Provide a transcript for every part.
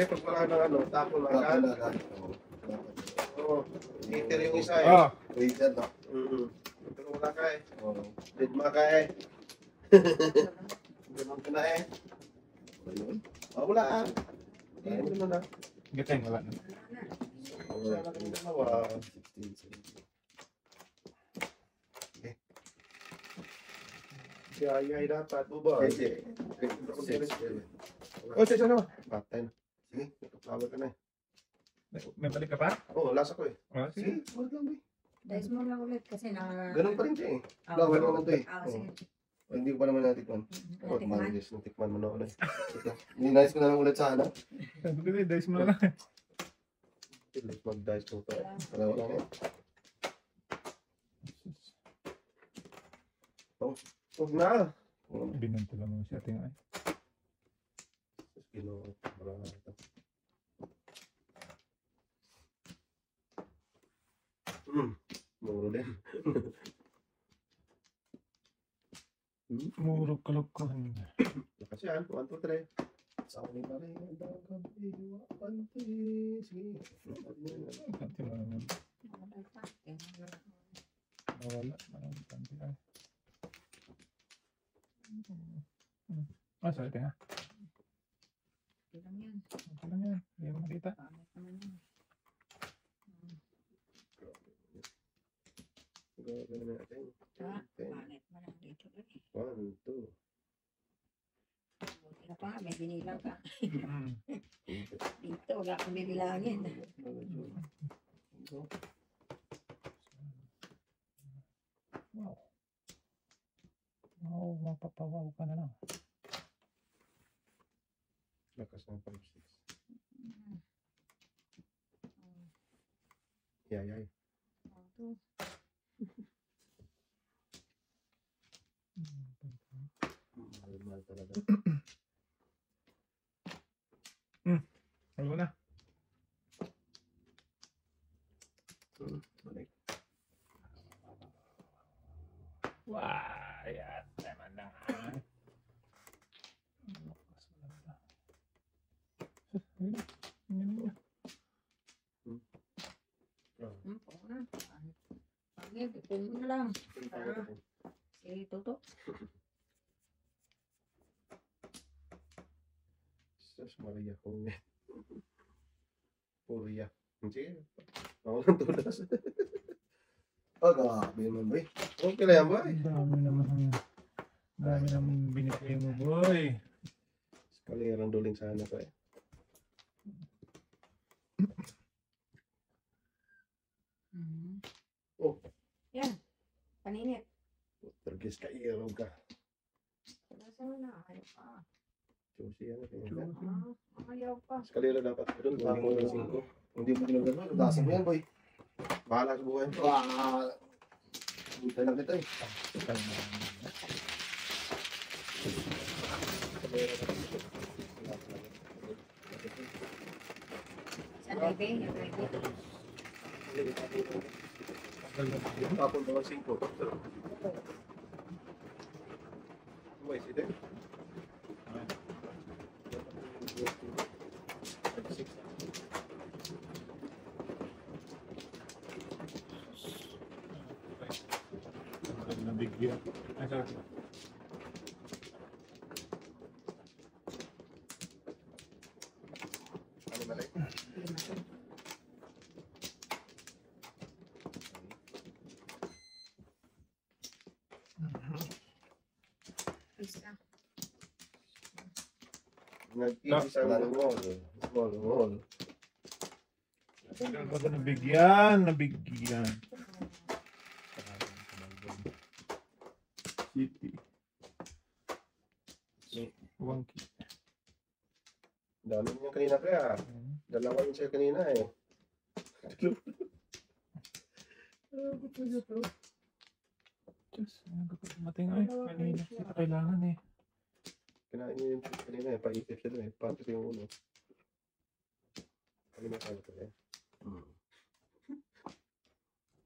Eh, pag wala ng ano, tapo na agad. Oo. Heater yung isa eh. Ah, Wait yan, no? Pero wala ka eh. Oo. Lidma ka eh. Ganun ka na eh. Ayun. Oh, wala ah. Hindi mo na. gateng, wala na. Wala na kang dalawa. 16, 17. Si Ayay dapat. Buba. Sige. Oh, sige na. Patay na. Sige, nakapawag ka na eh. May balik ka pa? Oo, lasa ko eh. Ah, sige. Sige, wag lang ba eh. Dice mo lang ulit kasi na... Ganun pa rin siya eh. Ah, Flower naman to eh. sige. Oh, hindi ko pa naman natikman. Oh, Natikman? Marius, natikman mo na ulit. Nice ko na lang ulit sana. Sabi ko, dice mo na lang. Let's mag-dice mo to. Pareho lang eh. Huwag na. Binunto lang mo siya. Tingnan. Ginawa. Marata. Muro din. Muro kalokohan. Lakas yan. 1, 2, 3. Sa ulit pa rin. Ang dagang iwa. Panti. Sige. Kanti lang naman. Nawala. Maraming kanti ay. Ah, sorry, tinga. Okay lang yan. Okay lang yan. Hindi mo makita. Pangit naman yan. Gagawin naman natin. Ha? Okay. Pangit mo lang dito. 1, 2. Buti na pa, may binilang ka. Mm. Dito, wala kang bibilangin. Wow. Wow, mapapawaw ka na lang. Lakas ng 5, 6. Yay. Mahal talaga. Wala na. Balik. Wow, yan. Naman lang. Lakas talaga. Oo na. Pangit, ipin mo na lang. Si Toto. Sus Maria Korea. Korea. Sige. Ako lang tulas. Oh, grabe naman, boy. Okay lang yan, boy. Dami naman binigay mo, boy. Kalirang duling sana ko eh. Oh. Yan. Paninit. Tergis ka ilaw ka. Nasa mo na. Ayaw pa. Susi yan. Ayaw pa. Kalira dapat ko doon. Hindi mo lasing ko. Hindi mo ginagawa. Lasin mo yan, boy. Bahala sa buhay. Buta lang kita eh. Sa bebe, yung bebe. Tapon naman 5. Boy, sige. Nabigyan. Ay, sorry. Ano ba rin? Isa. Nag-iisa lang wall. Wall. Nabigyan. City. Wangki. Dami niya kanina kaya. Dalawa yun siya kanina eh. Diyos, mating ay. Kanina kita kailangan eh. Kinain niya yung kanina eh. Paisip siya doon eh. Patos yung ulo. Kalimutan ko eh.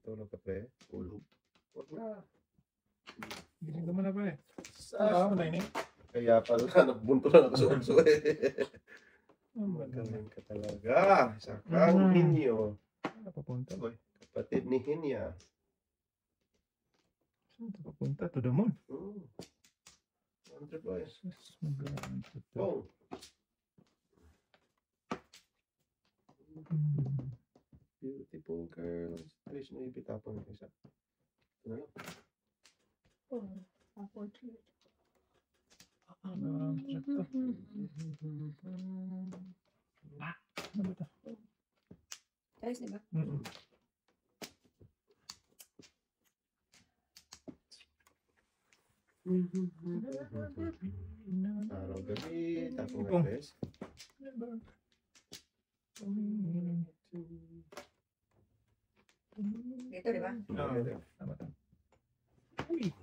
Tulog ka pre. Tulog. Huwag na. Gising ka mo na ba eh? Ah, Wala ini. kaya pala nagbunto na nakasuso eh. Magaling ka talaga. Sa kang Hinyo. Saan ka papunta? Boy, kapatid ni Hinya. Saan ka papunta? To the moon. Andre boy. Sus, magaling ka to. Oh. Beautiful girls. Please, may ipitapon ng isa. Ito na lang. Oh, ako trip. Ano to? Ano ba to? Guys, diba? Araw gabi, tapong Ipong. address. Dito, diba? Tama to. Uy!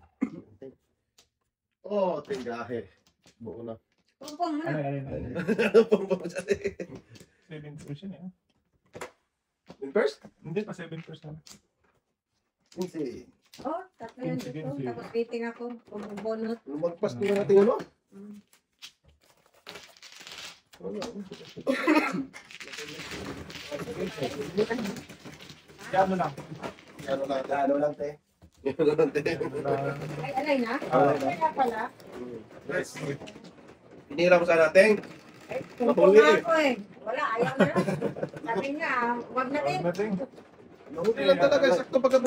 Oh, tinggahe. Buo na. Pumpong mo Ano na. yan? Pambang siya din. 7% yan. In first? Hindi pa 7%. Kasi, Oh, tatlo yan dito. Incident. Tapos meeting ako. Pumbunot. Lumagpas ko na natin ano? Wala. Ano lang? ano lang, te. Ano lang din. Ay, alay na? Ah. Ay, na pala. Yes. Pinira mo sa natin. Ay, pumpong nga ako eh. Wala, ayaw na lang. Sabi niya, wag na din. Nothing. Nahuli lang talaga. Sakto pagka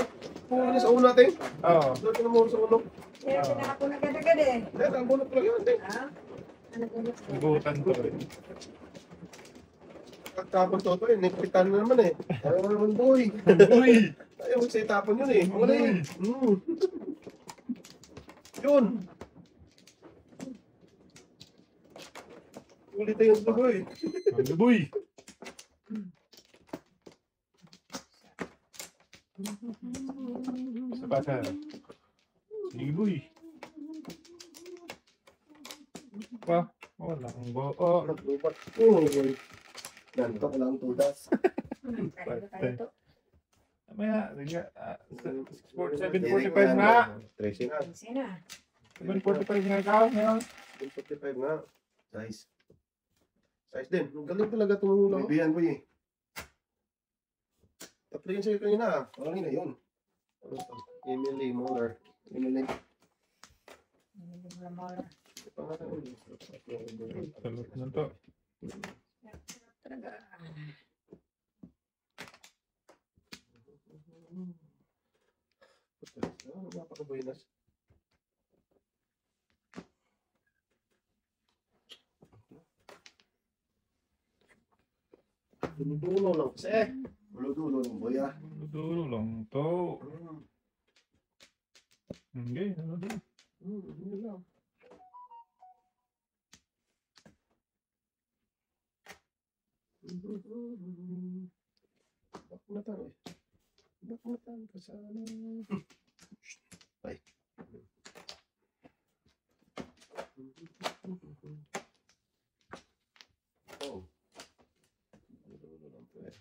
pumunta niya sa ulo natin. Oo. Doon ka mo sa ulo. Kaya pinakapon agad-agad eh. Hindi, ang bunot lang yun. Hindi. Ha? Ano po yun? Nagutan ko. Pagtapon to ito eh. Nipitan na naman eh. Ayaw mo naman boy. Uy! Ayaw mo sa itapon yun eh. Mga na yun. Yun. Ulit tayo sa boy. Ang gaboy! Sa basa. Ligoy. Pa, walang buo. Naglupat. Oo, boy. Ganto ko lang tudas. Tayo to. Mamaya, 7:45 nga. 13 na. Kasi na. 7:45 nga ikaw ngayon. 45 nga. Size. Size din. Ang galing talaga tumulong. Bibihan, boy. Tatlo yun sa'yo kanina ah. Ano na yun? Ano to? Emily Moller. Ano na Pangalan ulit. Salot na to. Talaga. Ano napaka-buenas? Dulo lang kasi. Dulo ng boy, ah. Duro lang to. Hindi, ano din. Yun lang. Bakmatan eh. Bakmatan ka sana. Ay. Oh. Dulo lang to eh.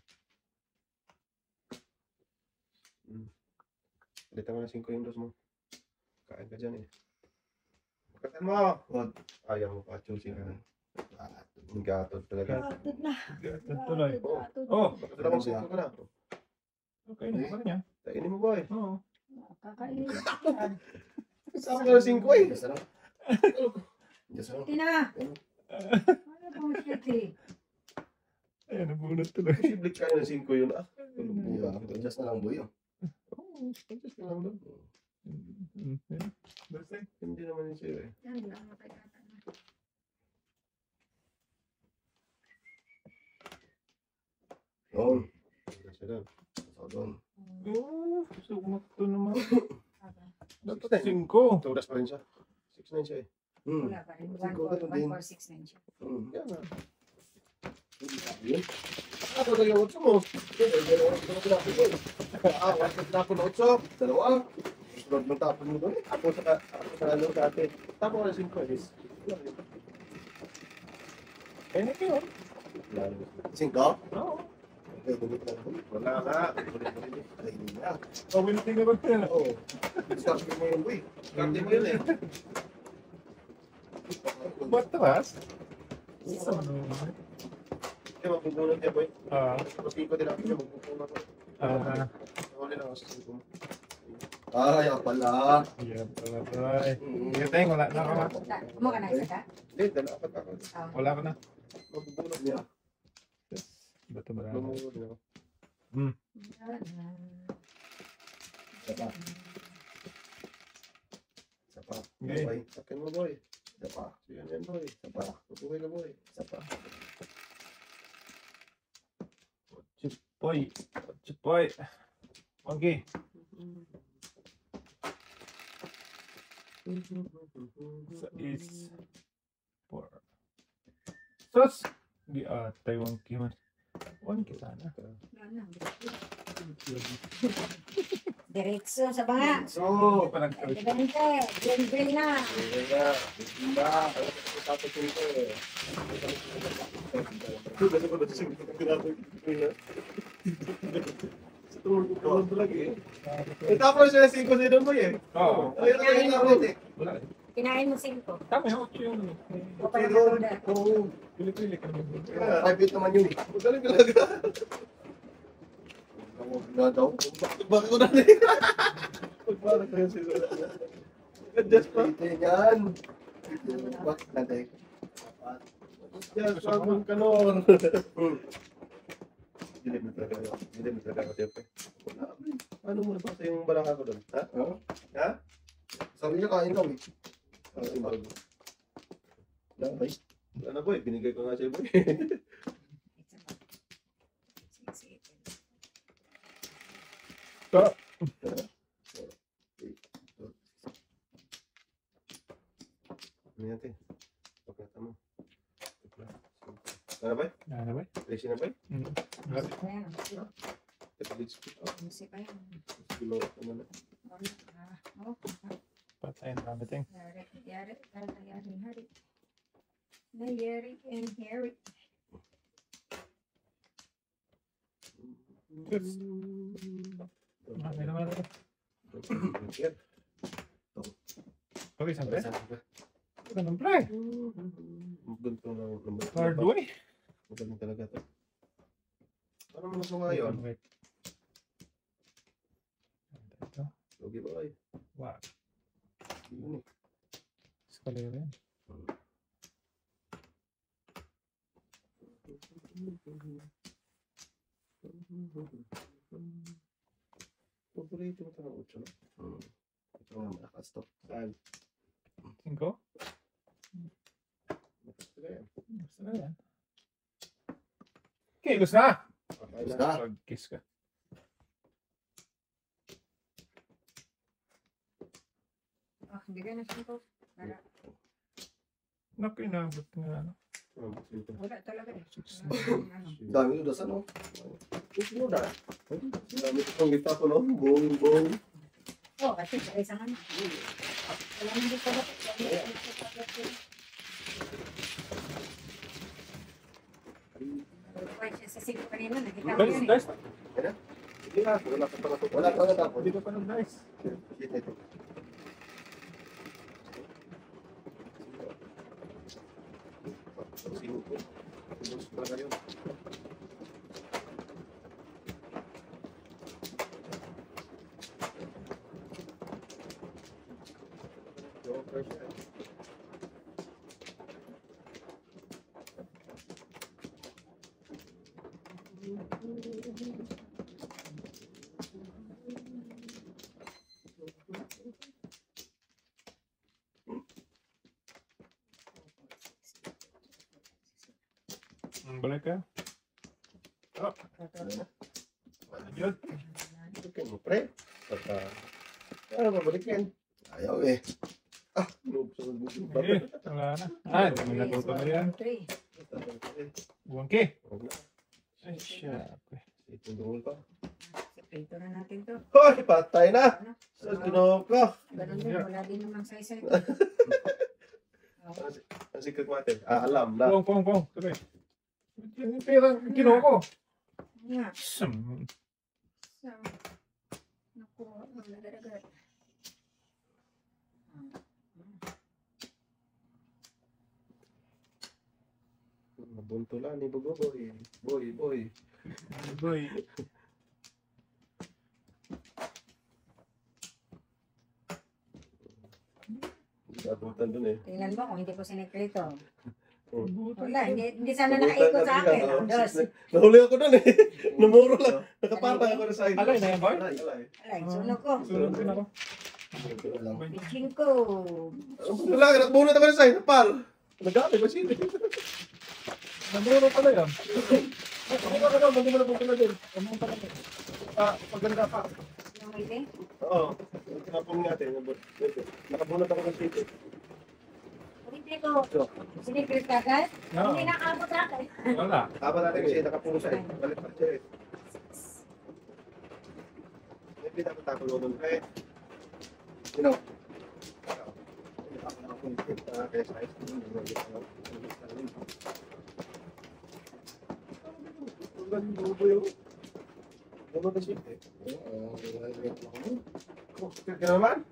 Palitan mo na 5 yung dos mo. Kain ka dyan eh. Makatan mo! Wag. Ayaw mo pa, choosing ka na. Ang gatod talaga. Atod na. Gatod tuloy. Atod. Oh, Baka dalawang 5 ka na. okay na pa niya. Kainin mo boy. Oo. Kakainin. Kasama ka na 5 eh. Diyos na lang. Diyos na lang. Tina. Ano pong shit eh? Ayan, nabunot tuloy. Posible kain ng 5 yun ah. Yeah, Diyos na lang, boy. Oh. Oo, just lang doon. Basta. Hindi naman yun sa'yo eh. Yan lang. Matagatan na. Doon. Kasi doon. So, doon. Oo, sumak to naman. Dapat 5. Tudas pa rin siya. 6-9 siya eh. Wala pa rin. 1,469 siya. Yan ah. Yun. Ako na yung 8 mo. Tapon na 8. Dalawa. Sunod ng tapon mo doon. Ako sa ano dati. Tapon ka na 5 eh. Kaya na kayo. Singko? Oo. Okay, dumit lang doon. Wala ka. Ay, hindi na. Pawinting na ba ito? Oo. Discuss mo yun, boy. Karte mo yun eh. Matras? Hindi, magbubunot niya, boy. Ah, Pati ko din ako siya, magbubunot. Huli lang ako sa singko mo. Ay, pala. yeah, bye. Sige, Teng, wala na ako. Mo ka na isa ka? Hindi, dalapat ako. Wala ko na. Magbubunot niya. Bato ba na? Magbubunot niya. Isa pa. Isa pa. Okay. Boy, sakin mo, boy. Isa pa. Yan, boy. Isa pa. Tutuloy ka, boy. Isa pa. Chipoy. Chipoy. Okay. Is 4. Sus! Di Taiwan kiman. 1 kita na. Diretso sa banga. So, Hindi pa nag-search. Dibente. Green na. Kaya, diba? Kaya ko tapos ito eh. Kasi ko nasa singko ko ginagawa ko. Sa tulog ko lagi eh. Eh, tapos siya na 5 sa doon mo eh. Oo. Ayun na yung tawag eh. Wala. Kinain mo 5. Tama yung 8 yun. O para Doon, matuda. oo. Pili-pili ka naman. Private naman yun eh. Magaling talaga. Huwag na daw. Bakit ko na rin? Pagparang kayo sila. Adjust pa. Ito yan. Bakit natin? Yes, wag kanor. Dilim na talaga ako. Dilim na talaga ako, Jeff. Paano mo nabasa yung barang ako doon? Ha? Ha? Sabi niya kain daw eh. Kain daw. Okay. Wala na boy, binigay ko nga siya boy. So, Ano yan, te? Pagkata mo. Ano ba? ano ba? Tracy na ba? Wala. Ayan. Kapag-its ko. Music pa yan. Below ako na lang. Oh, Patayin na natin. yari. Hari. Nayari and Harry. Okay naman. Yan. Okay, saan ba? Saan ba? Ganun pre. Ganito na naman. Hard way. Magaling talaga to. Paano mo nasuha yun? Wait. Ito. Logi ba kayo? Wow. Yun eh. Escalera yan. Paborito mo ito ng 8, no? Ito nga malakas to. Saan? 5? Malakas talaga yan. Gusto na yan. Okay, gusto na. Okay na. Pag-kiss ka. Oh, bigyan na 5. Para Naku, inabot nga. Ano. wala talaga eh. Ano? Dami ito sa no? Gusto mo na? Dami ito pang gita ko no? Bong, bong. Oh, kasi sa isang ano. Wala nang dito ba? Sa 5 kanina, nakita ko Guys, yun eh. guys. Hindi na. Wala ka pala. Wala ka na tapos. Hindi ka pa nag-guys. Shit ito. Sino po? Gusto talaga yun. Joker siya. Balik ka. Oh, yun. Balikin mo, pre. Pagka... Ano babalikin? Ayaw eh. Ah, noob sa magbukong pa. Eh, wala na. Ah, hindi mo natuto na yan. 3. Buwang ki. Huwag na. Ay, siya. Itong dungol pa. Prito na natin to. Hoy, patay na! Sa ginoo ko. Ganun din, wala din namang saysay. Ang secret natin. Ah, alam na. Pong. Tuloy. Yung pera, kinuha ko. Nga. Hmm. So, naku, nagadagat. Bunto lang ni Bugo boy. Boy. Boy. Abutan dun eh. Tingnan mo kung hindi ko sinekrito. Buto. Wala, hindi sana nakaikot sa akin. Dos. Nahuli ako dun eh. Namuro lang. Nakapatay ako na sa akin. Alay na yan, boy? Alay. Alay, sunog ko. Sunod din ako. Piching ko. Wala, nakabunot ako na sa akin. Napal. Nagamit ko sila. Nanduro pala yan. Hindi mo na hindi mo na pupunta din. Maganda pa. Yung hindi? Oo. Tinapong natin. Nakabunot ako ng sila. Hindi ko. Sinekrito agad? Oo. Hindi nakabot sa akin. Wala. Tama natin kasi nakapungo sa akin. Balik pa siya eh. Hindi dapat tapon mo doon. Eh. You know. Kaya sa ice cream. Bubo yun. Bubo na siya eh. Kaya naman?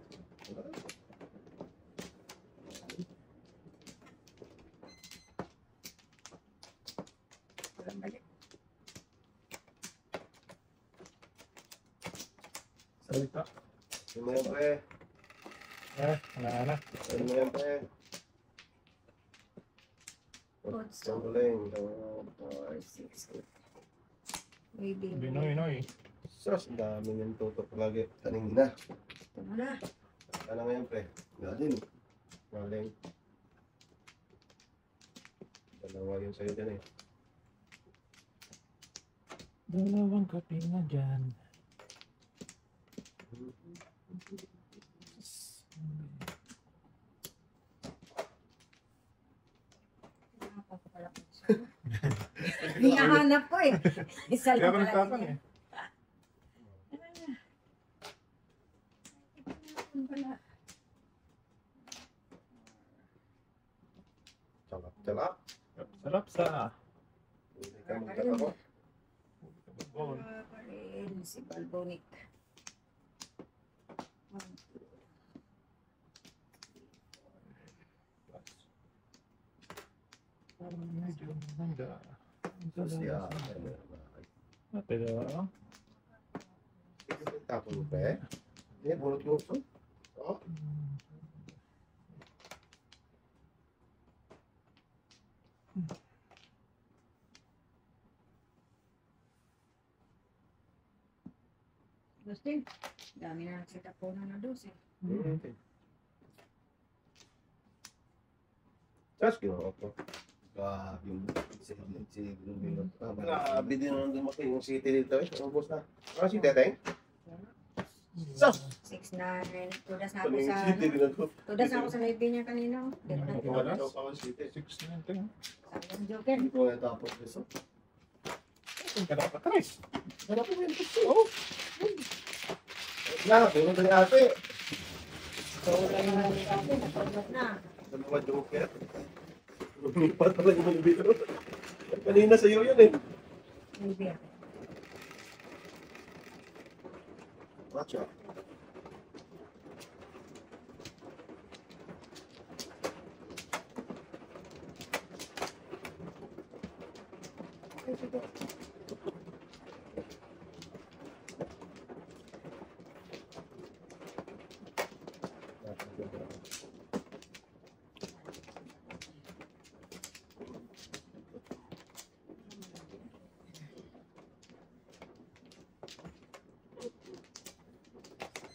Salita. Ano mo yan pre? Wala na. Ano mo yan pre? Sambuling. 4, 6, 8. Maybe. Binoy. Sos, ang dami niyang tutok lagi. Kanina. Ito mo na. Ano ngayon pre? Galing. Galing. Dalawa yun sa'yo dyan eh. Dalawang kape na dyan. Hinahanap ko eh. Isa Kaya lang ko pala. nagtapang eh. Calap. Sarap sa... Hindi ka magkakako. Bawal. Si Balbonic. Medyo maganda. Siya. Ate daw. Tapon mo pre. Hindi, bunot mo gusto. Oo. Dustin, dami na nagsita po na dos eh. Okay. Tapos ginawa ko. Yung grabe din nung lumaki yung city dito eh. Ubus na. Ano si Teteng? Sos! 6'9". Tudas na Ano ako yung sa... city din ako? Tudas na ako sa live niya kanina. Wala. City. 6-9. Sayang joker. Hindi ko natapos gusto. Ang kada pa, Chris. Wala po yung gusto. Oo. Na, bunod na ni ate. Natulog na. Dalawa joker. Lumipat pala yung malibiro. Kanina sa'yo yun eh. Maybe. Watch out.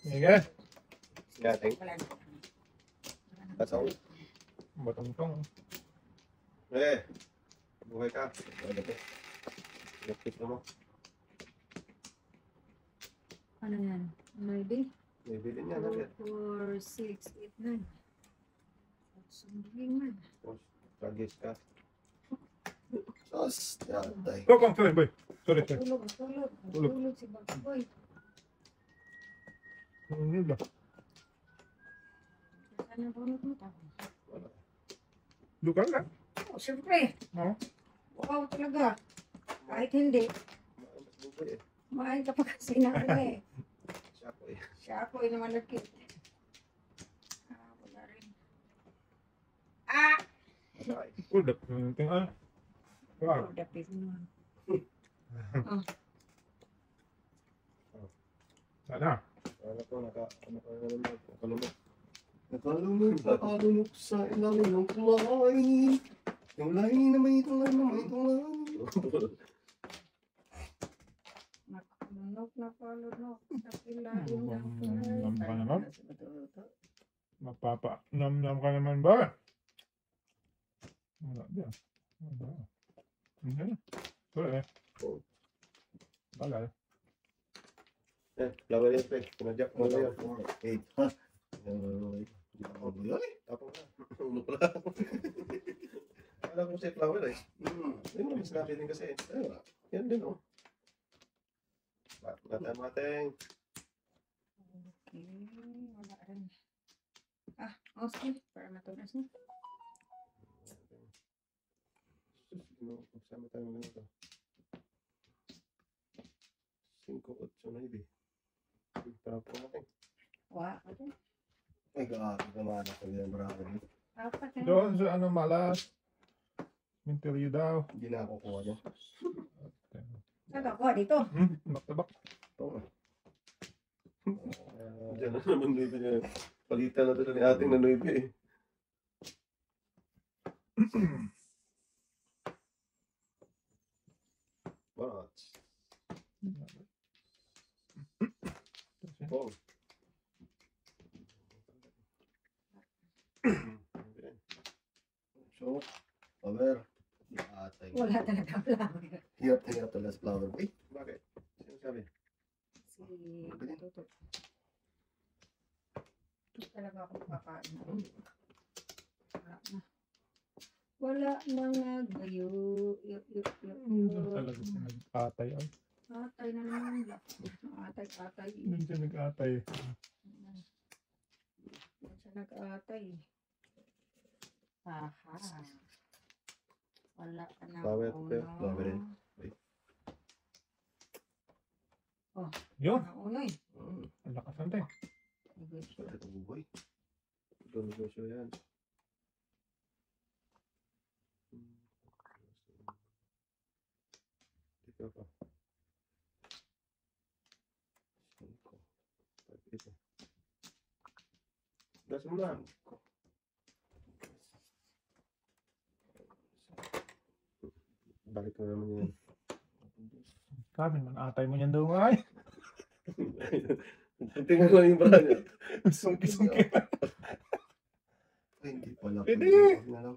Sige. Gating. Wala na. That's all. Batong-tong. Eh, buhay ka. Ano ba? Lapit mo. Ano yan? Maybe. May bilin yan. 4, 6, 8, 9. Sundin man. Tragis ka. Sos, yatay. Go, sorry, boy. Sorry. Tulog. Tulog si Bagboy. Ano ba? Saan ang bunot mo? Luka ka? Oh, siyempre. Oo. Wow talaga. Kahit hindi. Buhay eh. Kumain ka pa kasi na ano eh. Siya ko eh. Siya ako ay namalagkit. Wala rin. Ah! Ay. Hold up. Tingnan. Wow. Dapit mo. Sana. Ano po, nakalumot. Nakalumot sa ilalim ng kulay. Yung lahi na may tulay na may tulay. Nakalunok na palunok. Nam ka naman? Mapapa-nam ka naman ba? Wala din. Wala. Hindi. Wala eh. Bagal. Flower yan, pre. Pinadyak mo na yan. 8. Ha? Tapos na. Ulo pala. Alam ko si flower eh. Hindi mo namin sinabi din kasi. Ayun, yan din oh. Mateng. Okay. Wala rin. Okay. Para matunas na. Magsama tayo ng ganito. 5, 8, 9. Tara po natin. Wow. Okay. Ay, gabi naman ako yan, bravo. Apat na. Doon sa ano malas. Minteryo daw. Hindi na ako kuha niya. Nakakuha dito. Baktabak. Oo. Diyan na naman Nuibe niya. Palitan na doon ni ating na Nuibe eh. What? Oh. So, flower. Atay. Wala talaga flower. Hirap na hirap talaga sa flower. Uy, Bakit? Sino sabi? Si Tuto. Ito talaga ako kakain. Wala na. Wala nang nagayo. Talaga siya nag-atay. Ay, Atay na naman. Atay. doon siya nag-atay. Yan siya nag-atay. Aha. Wala ka na. Flower, flower rin. Yun. Nauna eh. Ang lakas natin. Negosyo. ito buhay. Ito negosyo yan. Ito pa. 5, 8. Gas mo na. Balik na naman yan. Sabi man, atay mo niyan daw ay. Tingnan lang yung bra niya. Sungki-sungki. Ay, hindi pala. Pwede. Huwag na lang.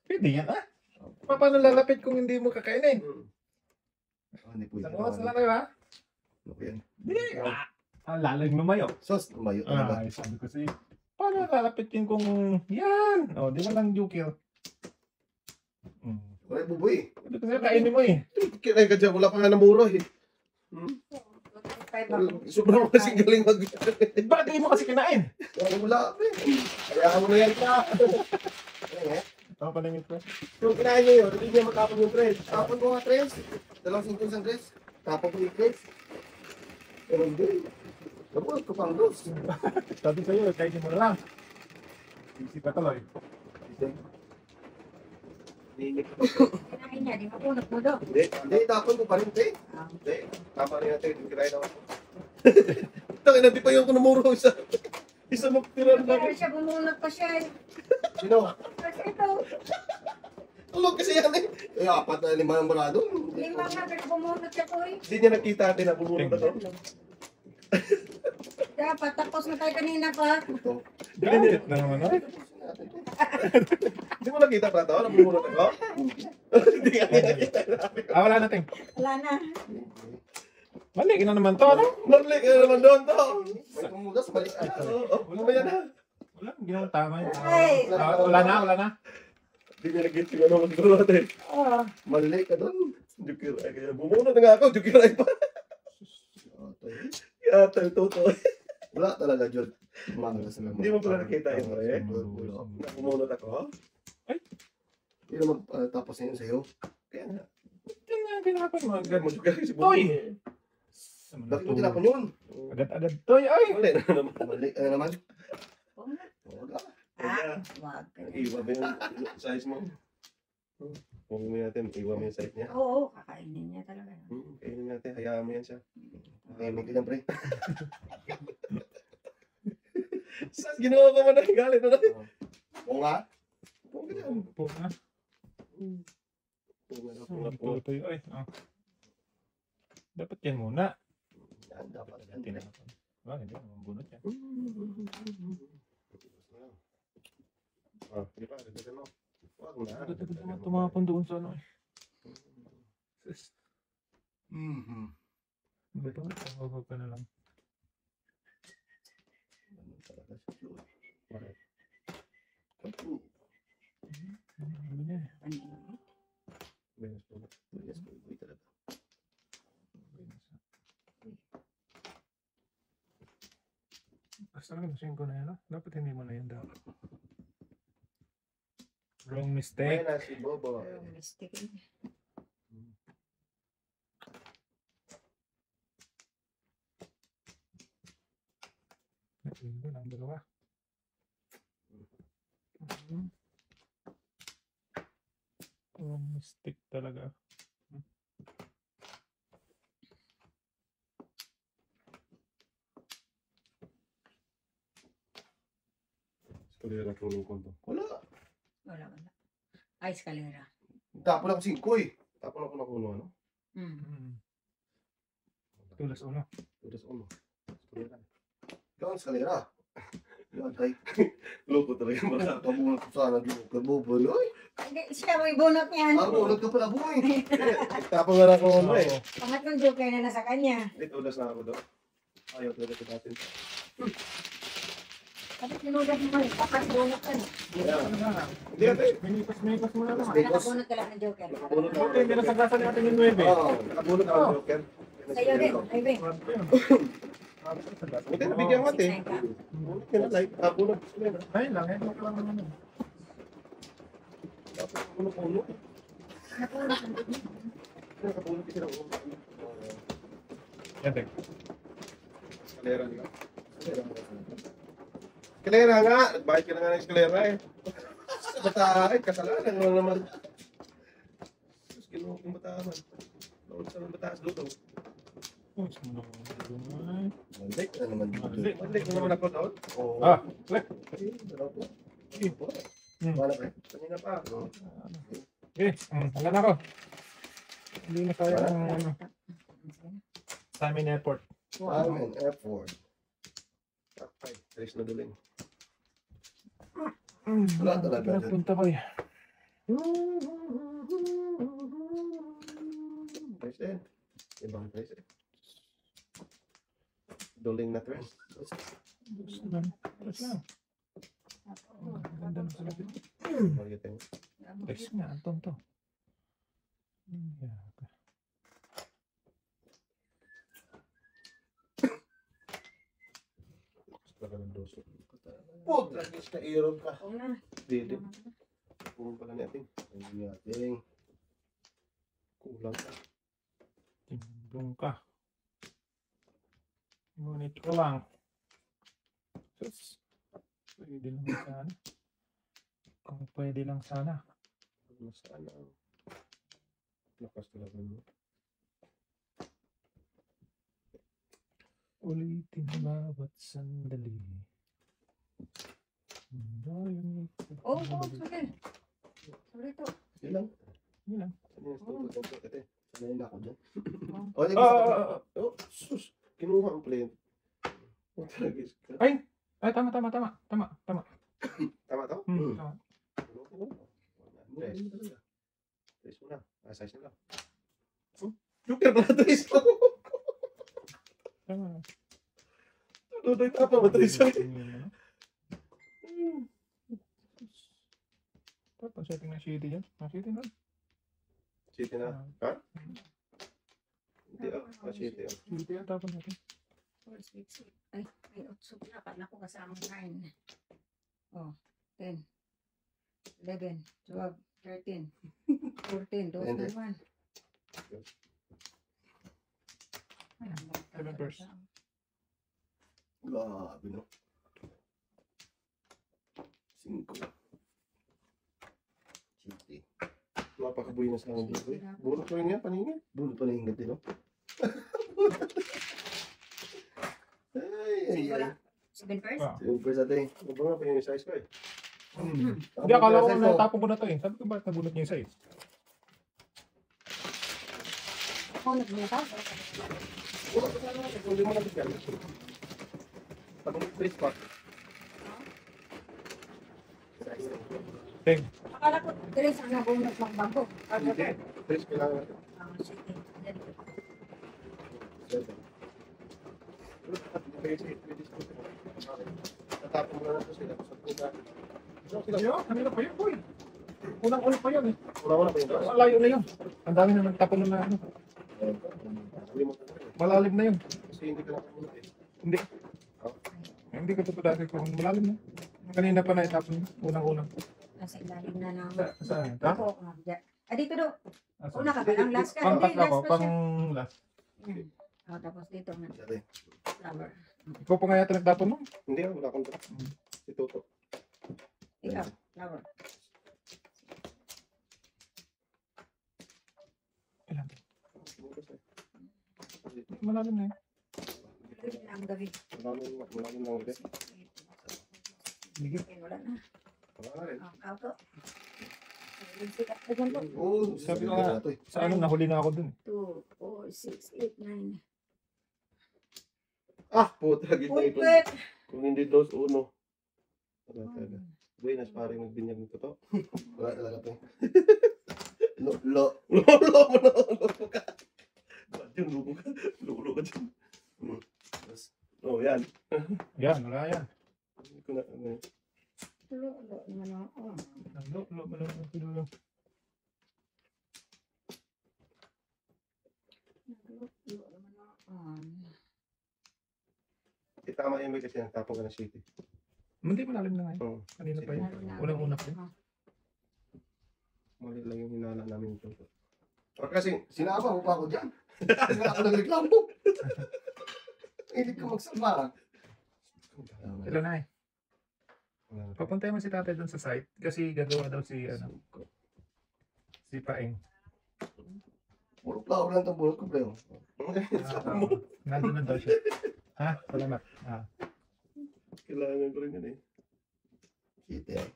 Pwede yan ah. Paano lalapit kung hindi mo kakainin? Hindi pwede. Isang oras lang kayo ha? Ano ko yan? Hindi. Lalag lumayo. Sos, lumayo talaga. Ay, sabi ko sa'yo. Paano lalapit yun kung yan? O, di ba lang jukil? Wala buboy. Sabi ko sa'yo, kainin mo eh. Kinay ka dyan, wala pa nga namuro eh. Sobrang kasing galing mag... Bakit di mo kasi kinain? Wala. Kaya mo na yan ka. Tama pa na yung pre. Kung kinain nyo yun, hindi niya matapon yung tres. Tapon ko nga tres. 2 isang tres. Tapon ko yung tres. Pero hindi. Tapos ko pang dos. Sabi sa'yo, kainin mo na lang. Isip ka tuloy. Kinain niya, di mapunot mo daw. Hindi, tapon ko pa rin, te. Hindi, tama rin natin, kinain ako. Tangin na, di pa yung kunumuro isa. Isa magtira na Kaya lang. siya bumunot pa siya eh. Sino? Kasi ito, Tulog kasi yan eh. Eh, 4 na 5 ang barado. lima nga pero bumunot siya ko eh. Hindi niya nakita natin na pumunod ako. Dapat, tapos na tayo kanina pa. Ito. Galit na naman ay. Hindi mo nakita pa ito? Na pumunod ako? Hindi nga niya nakita namin. Wala natin. Wala na. Mali ka na naman to, ano? Nablik ka naman doon to. May tumugas, balik ka na. Wala ba yan ha? Wala, ginawang tama yun. Ay! Wala na. Hindi niya nag-get yung ano magduro natin. Oh, Mali ka doon. Jukiray kaya. Bumunod na nga ako, jukiray pa. Kaya tayo totoo. Wala talaga, Jod. Umagas na Hindi mo pala nakita yun, pre. Wala. Na pumunod ako. Hindi naman tapos na yun sa'yo. Kaya nga. Yan na, pinakapan mo. Agad mo jukiray si Toy! Bumunod. Bakit mo tinapon yun? Agad-agad toy, ay! Mali na naman. Mali ka na naman. pumunot. Wala. Ah, wag ka na. Nag-iwa ba yung size mo? Kung natin, iwan mo yung site niya. Oo, kakainin niya talaga. Kainin natin, hayaan mo yan siya. Tahimik ka dyan, pre. Sas, ginawa ko mo na galit na. Oo nga. Huwag ka dyan. Punga. Tuloy-tuloy. Ay, dapat yan muna. Yan, dapat yan. Tinapon. Hindi naman bunot yan. Di ba? Dagdagan mo. Huwag na. Agad-agad naman tumapon doon sa ano eh. Sis. Ba't ako? Tawag ka na lang. Ano niya eh. Basta lang gusto ko na yan. Dapat hindi mo na yan dapat. Wrong mistake. Ayan na si Bobo. Mistake. Ito lang dalawa. Wrong mistake talaga. Kalira tulong ko to. Wala. Wala. Ay, eskalera. Tapon ako 5 eh. Tapon ako na kuno, ano? Tulas ulo. Tudas uno. Kalira. Ikaw ang eskalera. Yan, ay. Loko talaga yung bata. Tabunod ko sana dito. Kabuboy. Ay, Hindi, siya may bunot niyan. tabunod ka pala, boy. Tapon nga na ako ano eh. Pangatlong joker na nasa kanya. Tudas na ako doon. Ayaw tudas ko natin. Kapit sinulat mo kayo, papas bunot ka na. Hindi ate. Minipas mo na lang. Nakabunot ka lang ng joker. Nakabunot ako. Hindi na saglasan natin yung 9. Oo. Nakabunot ako ng joker. Sa'yo din, ay be. Buti nabigyan ko ate. 6-9 ka. Bunot ka na like. Bunot. Ay lang, ito ka lang naman. Tapos puno-puno. Nakabunot kasi ng ulo. Yan, tek. Eskalera nila. Eskalera nga. Nagbayad ka na nga ng eskalera eh. Bata ay kasalanan mo naman. Sus, kinuha kong bataan. Lord sa mga bataas doon. Mas mo na naman. Malik na naman dito. Malik mo naman ako doon. Oo. Lek. Wala pre. Kanina pa. Okay, wala na ako. Hindi na kaya ang ano. Sa amin airport. Amen, effort. Ay, alis na duling. Wala talaga. Pinapunta ko eh. Tres din. Ibang tres eh. Duling na tres. Gusto lang. Tapos lang. Ganda na sa lapit. Magiting. Text nga, Anton to. Yaka. Talaga ng doso. Put, tragis ka iron ka. Oo na. Dito. Kulang pala natin. Ay, ating. Kulang ka. Timblong ka. Ngunit ko lang. Sus. Pwede lang sana. Kung pwede lang sana. Masaan ang lakas talaga mo. Ulitin bawat sandali. Oo, sorry. Sorry to. Yun lang. Yun lang. Ano yung stupid ng ate? Sanayin na ako dyan. Oh, di ba? Oh, sus. Kinuha ang plane. Oh, tragis ka. Ay, tama. Tama to? Tama. Tres. Tres mo na. Size na lang. Joker na tres mo. Tama. Tuloy tapa ba tres? Tapos setting na city dyan. City na. City na. Ha? Hindi ah. City ah. City yan, tapos natin. 4, 6, 8. Ay, 8. Kala ko kasama 9. Oh, 10. 11, 12, 13, 14, 12, 1. Seven first. Grabe no. 5. City. Napakabuhay na sa akin dito. Bunot ko yun yan, paningin. Bunot pa na yung gabi, no? Ay, Wala. ay. 7 first? Ah. Yung first natin. Ano ba nga pa yung size ko eh? Hindi, akala ko natapon ko na to eh. Sabi ko bakit nabunot niya yung size? Ako nagbunot. Hindi mo nabigyan. Pag may free spot. Teng. Akala ko, dire sa nabunot ng bangko. Hindi. Free spot lang. Sige. Natapon mo na ito sila. Yo, kanina pa yun, boy. Unang-una pa yun eh. Una-una pa yung taas. Malayo na yun. Ang dami na nagtapon na ano. Malalim na yun. Kasi hindi ka nakamunod eh. Hindi. Hindi ko ito dati kung malalim na. Kanina pa na itapon. Unang-unang. Nasa ilalim na ng... Saan? Ha? Ako, dito do. Saan? Una ka ba? Ang last ka. Pang Hindi, tatlo ko. last pa Pang siya. last. Tapos dito nga. Flower. Ikaw pa nga yata nagtapon mo? Hindi, wala akong si Toto. Ikaw, flower. Ilan? Malalim na yun. Ang gabi. Malalim lang ulit. Higit. Wala na. Wala na rin. Auto. Sikat na dyan po. Oo, Sabi ko nga, sa ano, nahuli na ako dun. 2, 4, 6, 8, 9. Ah, puta, gitna ito. Pwede. Kung hindi dos, uno. Wala talaga. Buenas, parang nagbinyag nito to. Wala talaga to. Lo. Lolo mo na, lolo ka. Ba't yun, lolo ka? Lolo ka dyan. Oh, yan. Yan, wala yan. Hindi ko na, ano. Lo, naman ako. Pinulo. Lo, naman ako. Tama yung may kasi nagtapon ka ng city. Hindi malalim na nga yun. Oo. Kanina pa yun. Unang-una pa yun. Mali lang yung hinala namin ito. O kasi, Sinama mo pa ako dyan. Wala ako nagreklamo. Hindi ka magsama. Sila na eh. Papuntayan mo si tatay dun sa site. Kasi gagawa daw si, ano, si Paeng. Puro flower lang itong bunot ko, bro. Nandun na daw siya. Ha? Salamat. Ah. Kailangan ko rin yan eh. Kita eh.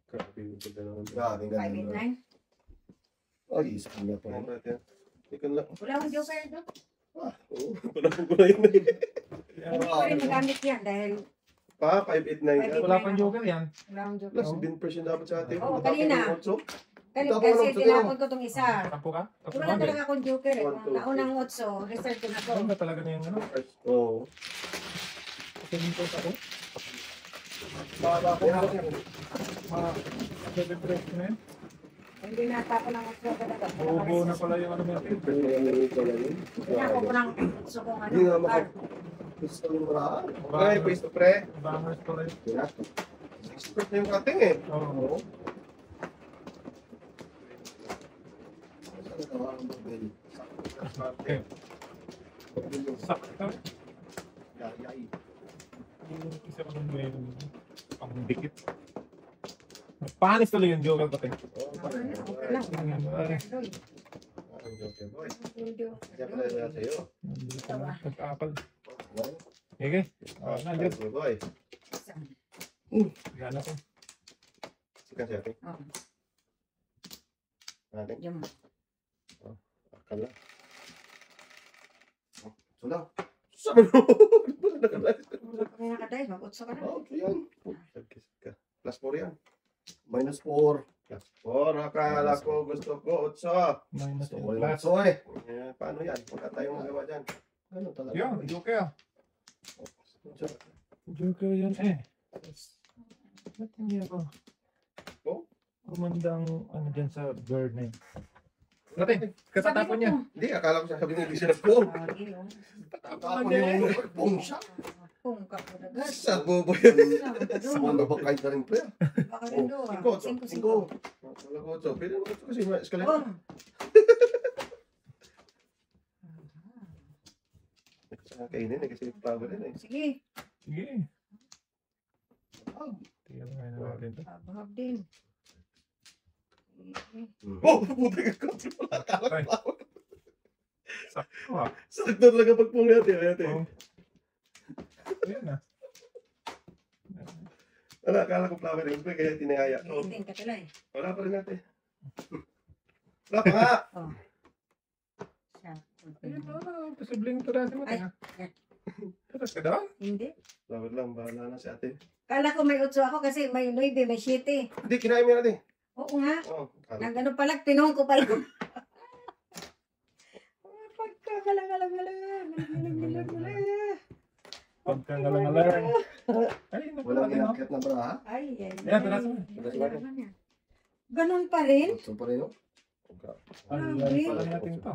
Grabe yung pagka naman. Grabe, 5, 8, ganun. 9. Ay, isa niya pa. Ano ba yan? Hindi ko lang. Wala akong joker ito. Oo, panahon ko na yun eh. Hindi ko rin magamit yan dahil Pa, 589 ka. Wala pang joker yan. wala akong joker. Plus, 7% dapat sa atin. Oo, Natapon kanina. yung otso. Kasi tinapon ko itong isa. Tampo ka? Tapos Wala bagay. talaga akong joker. Eh. One, Kung two, naunang otso, reserve ko na to. Ano ba talaga na yung ano? Oo. Kasi dito ako. Baba ko na yan. Mga 7 press na yun. Hindi natapon ng otso talaga. Buo na pala yung ano mo yun. Tinapon ko ng otso kung ano. Hindi nga bar. Gusto mo maraan. Okay, face to pre. Bangers pa rin. 6% na yung cutting eh. Oo. Okay. Sakto. Yung isa ko nung may pang dikit. Panis tuloy yung joker ko. Okay lang. Okay, boy. Video. Kaya pala yan sa'yo. Nag-apal. Okay. Nandiyan. Okay, boy. Gana ko. Sikan siya ating. Oh, Ating. yung Akala. Sula. Sabi mo. Nakala. wala kang nakadahil. Mag-otso ka na. Okay yan. Plus 4 yan. Minus 4. Plus 4. Akala ko gusto ko 8. Minus So, yung wala plus. so eh. Paano yan? Wala tayong magawa dyan. Ano talaga? Yun, joker. Joker yun eh. Ba't hindi ako? Oh? Kumandang ano dyan sa bird na yun. Natin, katatapon niya. Hindi, akala ko sabi niya hindi siya nag-4. Tapos yung boom siya. Kung ka po na gas. Sa bobo yun. Sa mga bakay ka rin pre. Baka rin do. Cinco, 5, 5. Cinco. Wala ko 8. Pwede mo 8 kasi may escalator. Boom. Kainin eh kasi power din eh. Sige. Sige. Tingnan mo na natin to. Bahag din. Oh, puti ka ko. Ay. Sakto ah. Sakto talaga pagpung natin. Ate. Oh. Ayan na. Wala, akala ko flower ring kaya tinihaya. Oh, Hindi ka tuloy. wala pa rin natin. Wala pa nga. Oh. Siya. Ayan na. Posibleng turasin mo. Ay. Ay. Turas ka doon? Hindi. Flower lang, bahala na si ate. Kala ko may 8 ako kasi may 9, may 7. Hindi, kinain mo natin. Oo nga. Oh, kala. Nang ano pala, tinong ko pala. Pagkagalang-galang-galang. Pagkangalang-alang. Ay, Walang naku. inakit na bra, ha? Ay, ay, Yan, tulas mo. Ganon pa rin? So pa rin, no? Ang Grabe. pala natin to.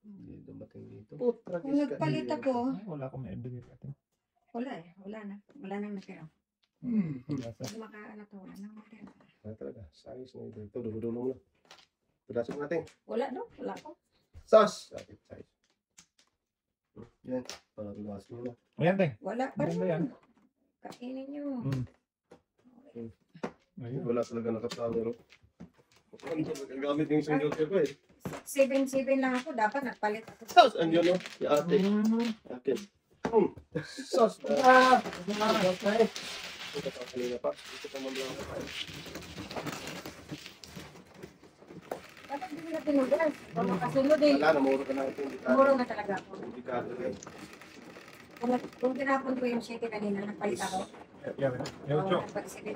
Hindi dumating dito. Putra, Kung nagpalit ako, Ay, wala akong maibigay natin. wala eh. Wala na. Wala nang natira. Wala sa. Hindi makaano to. Wala nang natira. Wala talaga. Size na ito. Ito, dulo-dulo mo na. Tudasin natin. Wala no? Wala ko. Sauce! Size. Yan. Para tumasin mo na. Ayan, Teng. Wala pa Maganda yan. rin. Kainin nyo. Ayun. Wala talaga naka-flower. Ano talaga gamit yung isang joker ko eh. 7-7 lang ako. Dapat nagpalit ako. Sauce! Ano yun, no? Si ate. Akin. Sauce! Ah! Okay. Ito pa kanina pa. Ito pa mamlang pa. Dapat hindi na tinugas. Kung makasunod eh. Wala, namuro ka na ito. Muro na talaga ako. Hindi ka talaga. Kung tinapon ko yung 7 kanina, nagpalit ako. Yan. Yan, Chok.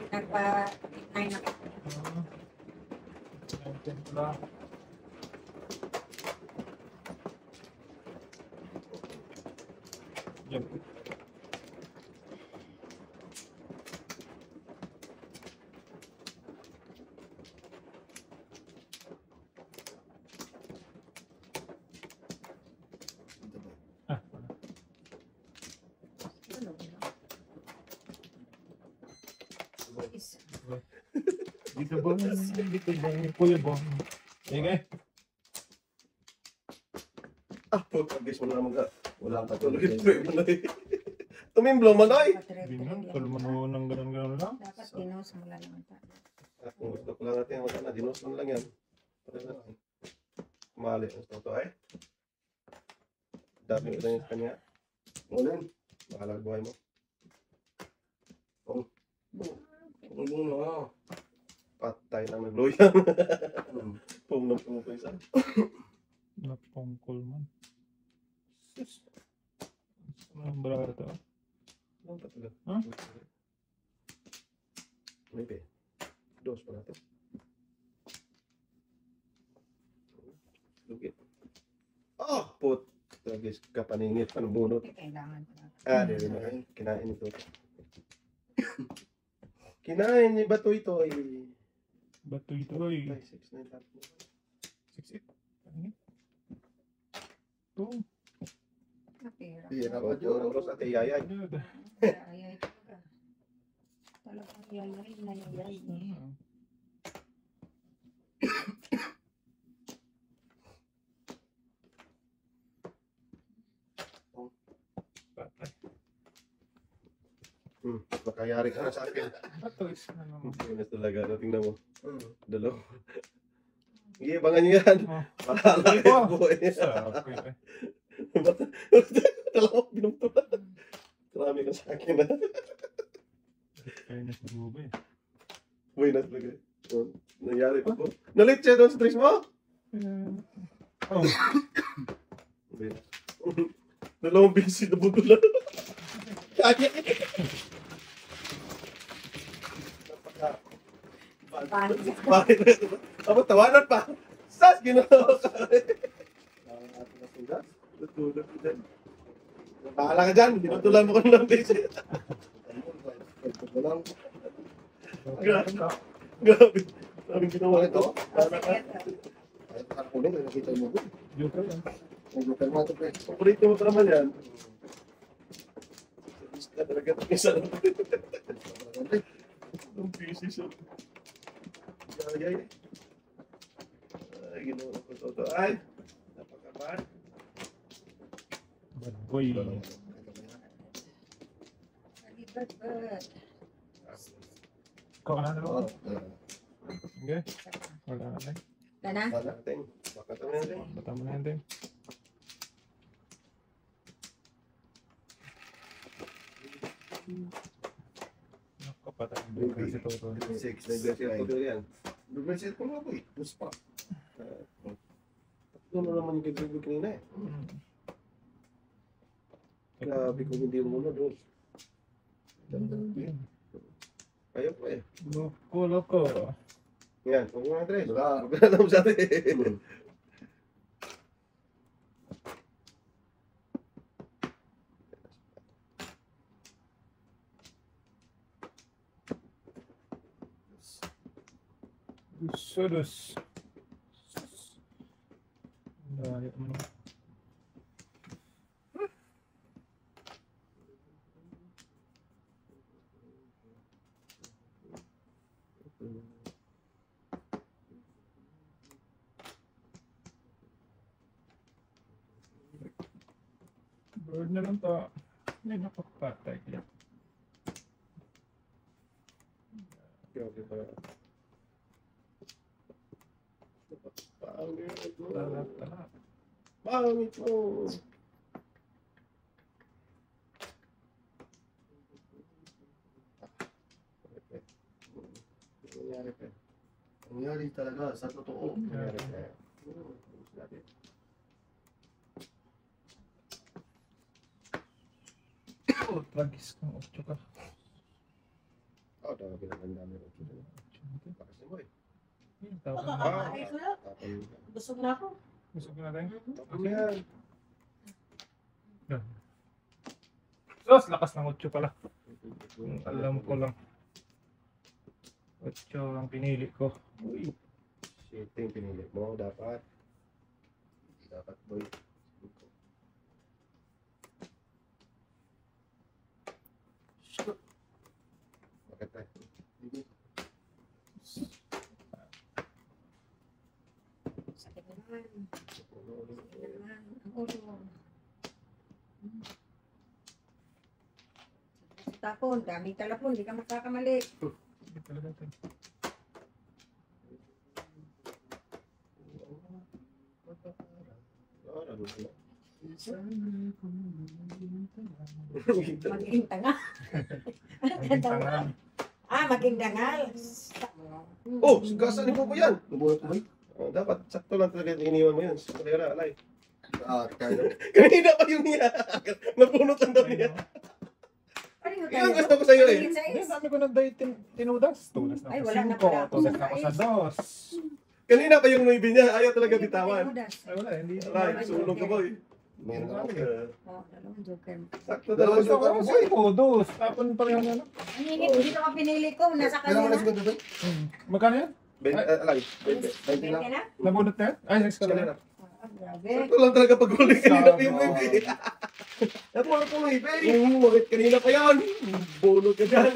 Nagpa-9 ako. Yan. Ah, wala. Ano? Isa. Dito ba? Dito ba? Kuya ba? Sige. Ah, pag-guess mo na naman ka. Wala pa tuloy. Tumimblo man ay! Binon, kalman mo ng ganun-ganun lang. Dapat dinos mo lang naman tayo. Kung gusto ko lang natin, wala na. Dinos man lang yan. Para natin. Mali ang toto ay. Dami ko na yung kanya. Ulan. Bahala buhay mo. Ulan na. Patay na nagloyan. Pum na pum ko isa. Napongkol man. Ang brado to. Ano pa talaga? Huh? May pe. Dos pa natin. Lugit. Ah! Put. Tragis kapaningit. Anong bunot? Kailangan ko na. Ah, di rin na. Kinain ito. Kinain ni Bato ito ay... Bato ito ay. Ay, 6-9 tapos mo. 6-8. Ano? Ito. Napira. Pira Ako, Diyos, Ros at Iyayay. Ayun. Ayay talaga. Talagang yayay na yayay. Patay. Makayari ka na sa akin. Bato is ano. Hindi talaga. No, tingnan mo. Dalaw. Iibangan niyo yan. Oh. Pahala kayo buhay niya. Sabi eh. Dalawa, binumto na. Marami ka sa akin na. Kaya na si Bube. Buhay na talaga. Nangyari pa po. Nalit siya doon sa tres mo? Oh. Buhay na. Dalawang busy na buto lang. Kaya. Bakit? Ako tawanan pa. Sas, ginawa ka. Natulog ko dyan. Bahala ka dyan. Binutulan mo ko ng busy. Walang Grabe. Grabe. Maraming ginawa ito. kahit nakakunin, may nakita mo doon. Joker yan. May joker mo ito, pre. Paborito mo pa naman yan. Isa talaga ito. Isa lang. Ang busy siya. Ay, ginawa ko ito. Ay, napakaman. Bad boy. Balibat-bat. Ikaw ka na Oo. naman. Okay. Wala na tayo. Wala na? Wala natin. Baka ito natin. Bata mo na yan din. Naku, patay. Kasi ito. 6, Nag-blessing ko din yan. Nag-reset ko nga po eh. Bus pa. Ito mo naman yung gagawin kanina eh. Grabe kung hindi mo muna doon. Ayaw po eh. Loko. Yan, huwag mo nga Andres. Wala. Huwag na lang sa atin. Sudos. Layo mo naman. Bird na lang to. Hindi napapatay. Okay, para. Pangit mo. Talap. Pangit mo. Nangyari pa. Nangyari talaga sa totoo. Nangyari pa. Oh, tragis kang 8 ka. Oh, daw pinaganda mo. Bakit mo eh? Tapos Ayos na. Busog na ako. Gusto ko na tayo. Ano yan? Sos, lakas ng 8 pala. Alam ko lang. 8 ang pinili ko. Uy. Ito yung pinili mo. Dapat. Dapat boy. Bakit tayo? Sakit naman. Sakit naman. Ang ulo. Sa tapon, daming talapon, hindi ka makakamali. Hindi talaga tayo. Maging tanga. Maging tangan. Maging dangal. Oh, gasa ni Popo yan. Nabuhat mo eh. Oh, dapat sakto lang talaga iniwan mo yun. Kaya alay. Kaya. Kanina pa yung niya. Napunot lang daw niya. Yung gusto ko sa'yo eh. Hindi, sabi ko ng day tinudas. Tunas na Ay, ako wala na 5. pala. Tunas na ako sa 2. Kanina pa yung nuibi niya. Ayaw talaga bitawan. Ay, wala. Hindi. Alay, sulong ka boy. Meron ako. Dalawang joker. Sakto Dalawang daw. joker. Ako sa dos. Tapon pa rin ano. Ang init, hindi ko pinili ko. Nasa Kailan mo kanya na na. siguro doon? Magkano yan? Alay. 20 na. na? Nabunot na yan? Ay, next ka Kanina. lang. Grabe. Sakto lang talaga pag huli. Kanina pa yung Sabi mo. nuibi. Napunot ko nuibi. Bakit kanina pa yan? Bunot ka dyan.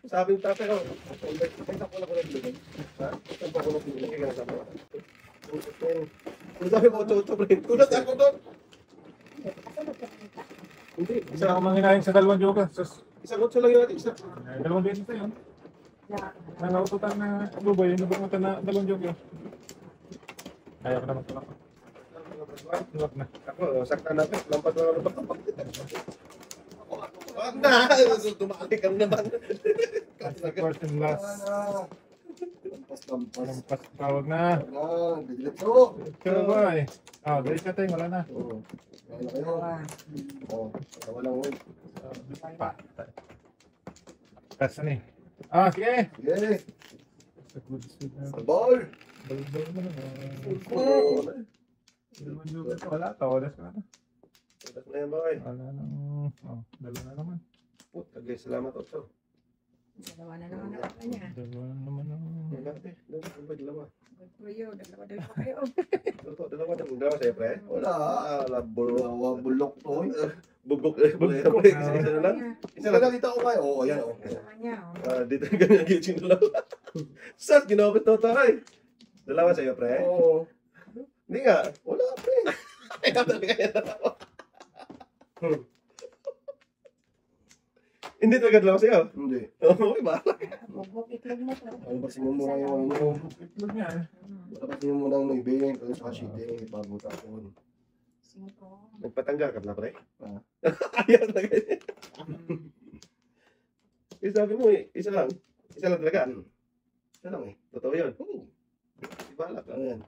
Sabi ng tatay ko. Ay, sakto lang ko na dito. Ha? Saan pa ko na dito? Kaya sabi ko. Ano sabi mo, Toto, friend? Kunat ako doon. Hindi. Isa ako manginayin sa 2 joker. Sus. Isang otso lang yun natin. Isa. 2 beses na yun. Nanaututan na Dubai. Nabukutan na 2 joker. Kaya ko naman tulak. Tulak na. Ako, sakta natin. Lampas na naman. Wag na! Dumali ka naman. First and last. Lampas. Lampas tawag na. Diretso. Pero ba eh. Dali ka tayo. Wala na. Oo. Kaya na kayo. Oo. Walang uwi. Kasi ni. Sige. Sige. Sa good speed na. Sa ball. Balik mo na. Oo. 2 joker. Wala. Tawadas ka na. Tapos na yan, boy. Wala nang. Dala na naman. Tagay, salamat, Otso. Dalawa na naman ako kanya. Dalawa na naman ang. Dalawa. Dalawa. Good for you. Dalawa kayo. Toto, dalawa. Dalawa sa'yo, pre. Wala. Labulok. Dalawa bulok to eh. Bubok. Bubok. Isa na lang. Isa Wala lang. nakita ko kayo. Oo, ayan. Oo. Dalawa niya. Dito ganyan yung dalawa. Saan? Ginawa ko Toto, ay. Dalawa sa'yo, pre. Oo. Hindi nga. Wala pa eh. Ikaw talaga yan dalawa. Hindi talaga dalawa sa'yo. Hindi. Oo, iba. Bugbog itlog mo to. Alabasin mo muna yung ano. Itlog niya eh. Alabasin mo muna yung ibigay ko sa shitting bago tapon. 5. Nagpatanggal ka na, pre? Ah. Ayaw talaga yun. Yung sabi mo eh, isa lang. Isa lang talaga. Isa lang eh. Totoo yun. Oo. Ibalak lang. Ayan.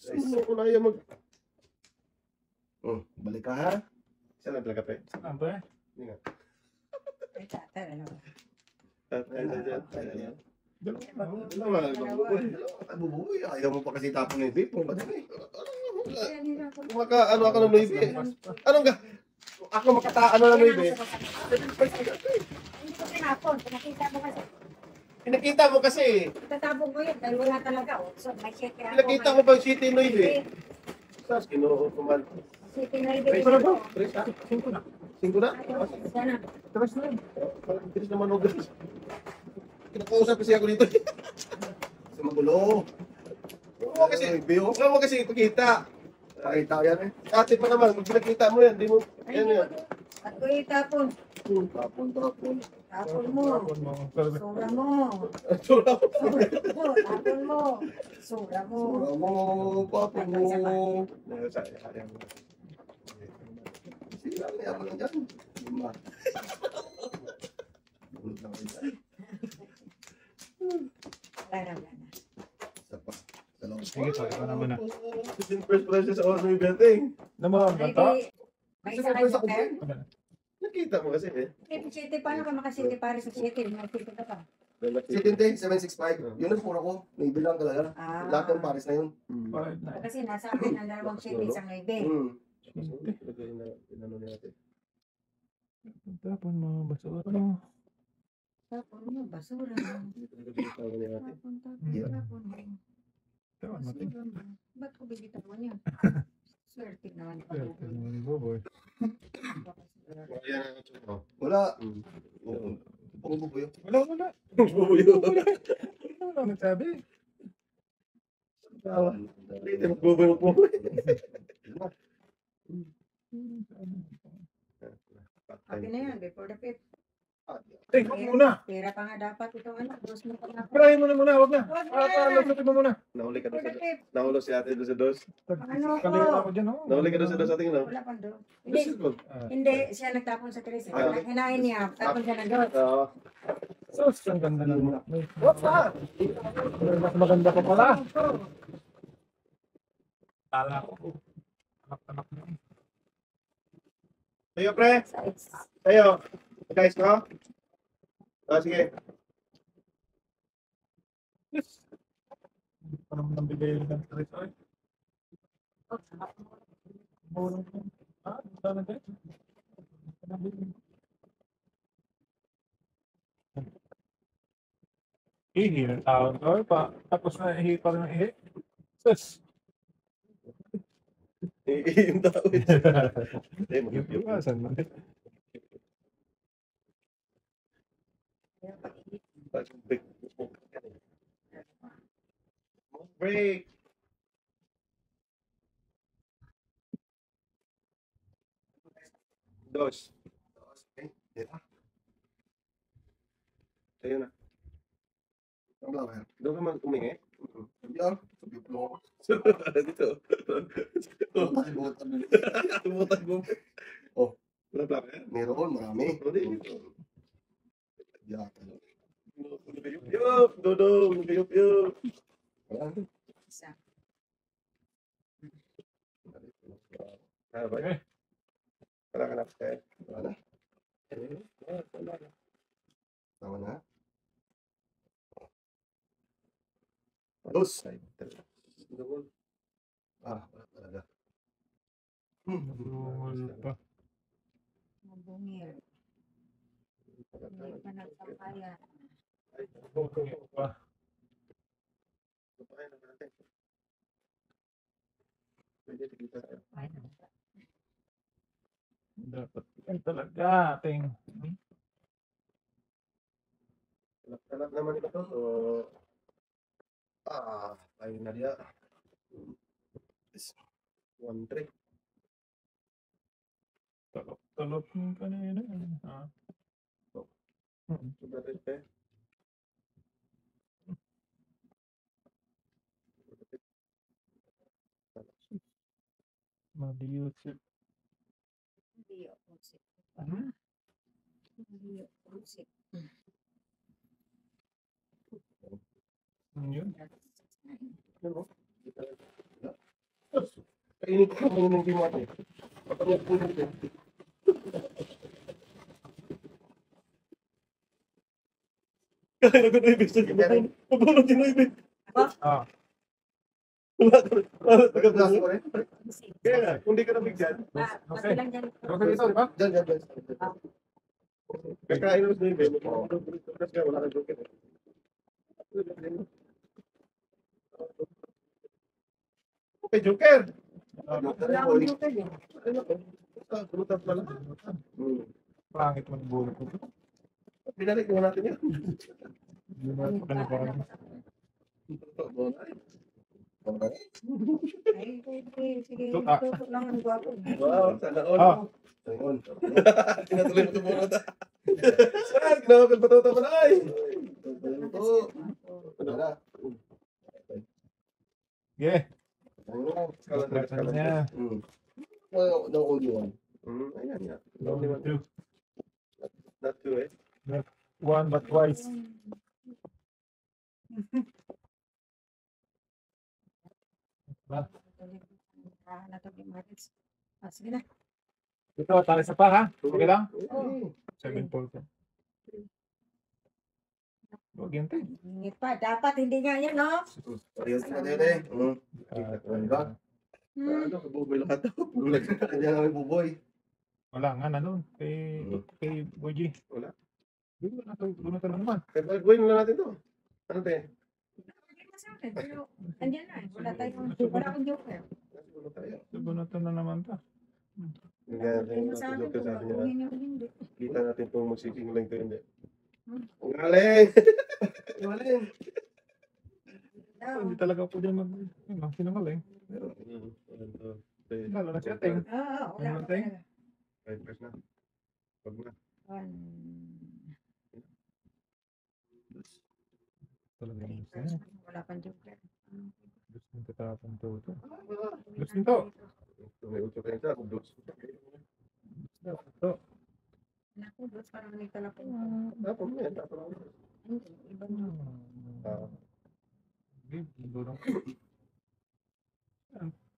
Gusto mo ko na ayaw mag... Balik ka ha. Isa lang talaga, pre. Saan ba eh? Ay, tata, ano? Ayan. Dalawa. Bubuhay. Ayaw mo pa kasi tapon yung vape mo. Ba't yun eh? Kaya nila ako. Ano ako ng Louis V? Anong ga? Ako makataano ng Louis V? Hindi ko tinapon. Pinakita mo kasi. Pinakita mo kasi. Tatabong ko yun. Dahil wala talaga. Oh. So, may shit kaya ako. Pinakita mo pa yung City Louis V. Sas, kinuha ko man. City na rin. Tres na ba? Tres na? 5 na. 5 na? Sana. Tres na yun. Parang bilis naman o guys. Kinakausap kasi ako dito. Sa magulo. Oo kasi, huwag mo kasi ipakita. Pakita yan eh. Ate pa naman, kung pinakita mo yan, di mo, Ay, yan yan. at ko itapon. Tapon. Tapon mo. Tapon mo. Pero Sura mo. Sura mo. Tapon mo. Sura mo. Sura mo, papon mo. Sila na yaman lang dyan. Lima. Bulot lang kayo dyan. Wala na. Isa pa. Dalawang. sige, so ito naman na. Yung first prize sa Ono Betting. Naman ba ito? May isa kayo sa kayo? Nakita mo kasi eh. City, paano ka makasiti para sa city? May city ka pa. 70, 765. Yun ang pura ko. May bilang talaga. Ah. Lahat ng Paris na yun. Bakit na? Kasi nasa akin ang dalawang city, isang maybe. Inano natin. Tapon mo. Basura. Tapon mo, basura mo. Tapon mo. Tawan mo. Basura mo. Ba't ko bibitawan yun? Swerte naman. Swerte naman, boboy. Ayan ang ito mo. Wala. Pumubuyo. Wala. Bubuyo. Wala nagsabi. Dito magbubuyo po. Okay na yan, before the fifth. Eh, huwag muna. Pera pa nga dapat itong ano, dos mo pa nga. Pirahin mo na muna, huwag na. Huwag na. Lusutin mo muna. Nahuli ka For doon the sa... fifth. Nahuli si ate doon sa dos. Ano ko? Kaliwa ako dyan, oh. Nahuli ka doon sa dos ating no? Wala pang do. Dos Hindi, ko. hindi, siya nagtapon sa tres. Ah. Hinahin niya, tapon siya ng dos. Oo. Sus, ang ganda na muna. What's that? Mas maganda pa pala. Kala ko. Anak-anak mo. Tayo pre. Size. Tayo. Guys ko. Sige. Yes. Parang nabigay ng tres. Ay, mawala ko. Sana din. Ihi ng tao. Ay, pa. Tapos na ihi pa rin ang ihi. Sus. Yung tao. Eh, Yung mag-yung. iwasan mo. Break. Dos. Ayun na. Ang flower. Doon ka man umingi. Yan. Sabi ko. Dito. Butas-butas. Tumutan mo. Oh. Wala plaka yan. Meron, marami. Hindi. Dito. Yata. Yup. Dodong. Yup. Wala. Isa. Ano ba? Eh. Wala ka na. Wala na. Tama na. Dos. Ah, wala talaga. Nabungol pa. Mabungil. Hindi pa nagpapaya. Nabungol pa. Pwede tigita tayo. Dapat yan talaga ating Anak naman ito. So, tayo na dia. 1-3. talok-talok yung kanina. Sobra rin pe. Maliusip. Hindi ako sick. Hmm? Hindi ako sick. Ano yun? Ano? Kainin ko naman yung hindi mo ate. Patanggal po natin. Kaya ko na ibig sa ginahin. Pabunod din na ibig. Ah, Wala ko. Wala ko. Pagkaklase ko rin. Kaya nga, kung di ka nabigyan. Okay. Mabilang dyan. Okay, dito, di ba? Diyan, diyan, diyan. Kakain mo sa ibig. Kasi wala kang joker. Okay, joker. Wala akong joker eh. Ano ko? Basta, bulutan pala. Pangit man bulot ko. Binalik mo natin yan. Hindi na ito kanagawa. Ay, okay. Sige, Tuta. tutok lang ang gwapo. Wow, sana all. Ah. Ayun. Tinatuloy mo ito muna ta. Saan? Ginawa ko patuto pa na ay. Ito. Ano na? Yeah. Skala na, skala na. Yeah. Well, the only one. Ayan nga. Only one, two. Not two eh. One but twice. Sige na. Ito, tali sa pa ha? Okay lang? Oo. 7.4. Huwag yan tayo. Ingit pa. Dapat hindi nga yan, no? Parehas na tayo eh. Diba? Ano, kabuboy lahat daw. Diyan kami buboy. Wala nga na nun. Kay Boy G. Wala. Doon na ito naman. Kaya gawin na natin to. Ano te? Hindi mo sa akin, pero andyan na. Wala akong joker. Siguro tayo. Doon na ito na naman ito. Kaya Hindi mo sa akin joker kung sa akin niya. bakuhin yung hindi. Kita natin kung magsiking lang ito hindi. Ang galing! Galing. Hindi talaga po dyan sinungaling. Lalo na siya, ting. Oo, wala Ano akong tayo? talaga. Right, press na. Wag na. One. Talaga yung gusto niya. Wala pang joker. Gusto nyung tatapang to ito. Gusto nito. May utro kayo sa kublos. Ito. Naku, dos parang nagtala ko. Tapos mo yan, tapos mo. Hindi, iba na. Dudong.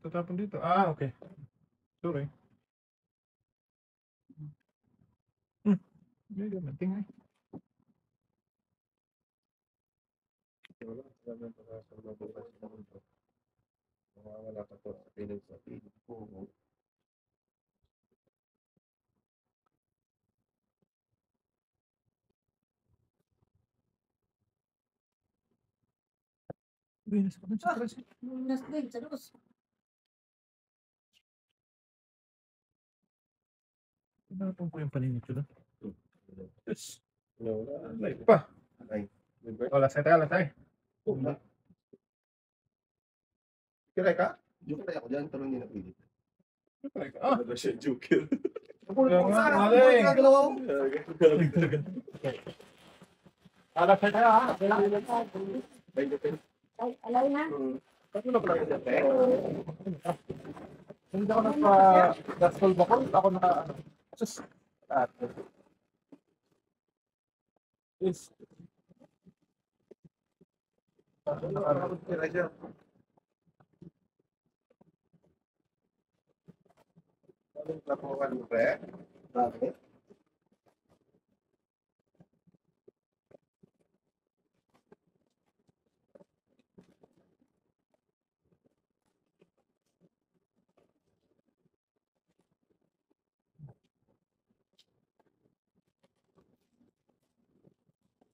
Tatapon dito. Ah, okay. Sorry. Hindi naman. Tingay. Wala, wala nang pag-asa na bukas na ito. Wala pa to sa piling sa piling. Oo. Binas ko sa press. Lunas din, sa dos. Tinapon ko yung paninit ko doon. Yes. Wala. Live pa. Ay. Wala tayo, wala tayo. Kiray ka? Joke tayo ako dyan, pero hindi napilit. Ah, Ano siya, joker? Kaya nga, Sa galing. dalawa ko. Wala tayo ha. Ay, alay na. Ano na pala yung te? Hindi ako nagpa-gaspol ba ko? Ako naka, ano. Sus. Is. Kiray siya. Anong kapawan mo, pre? Bakit?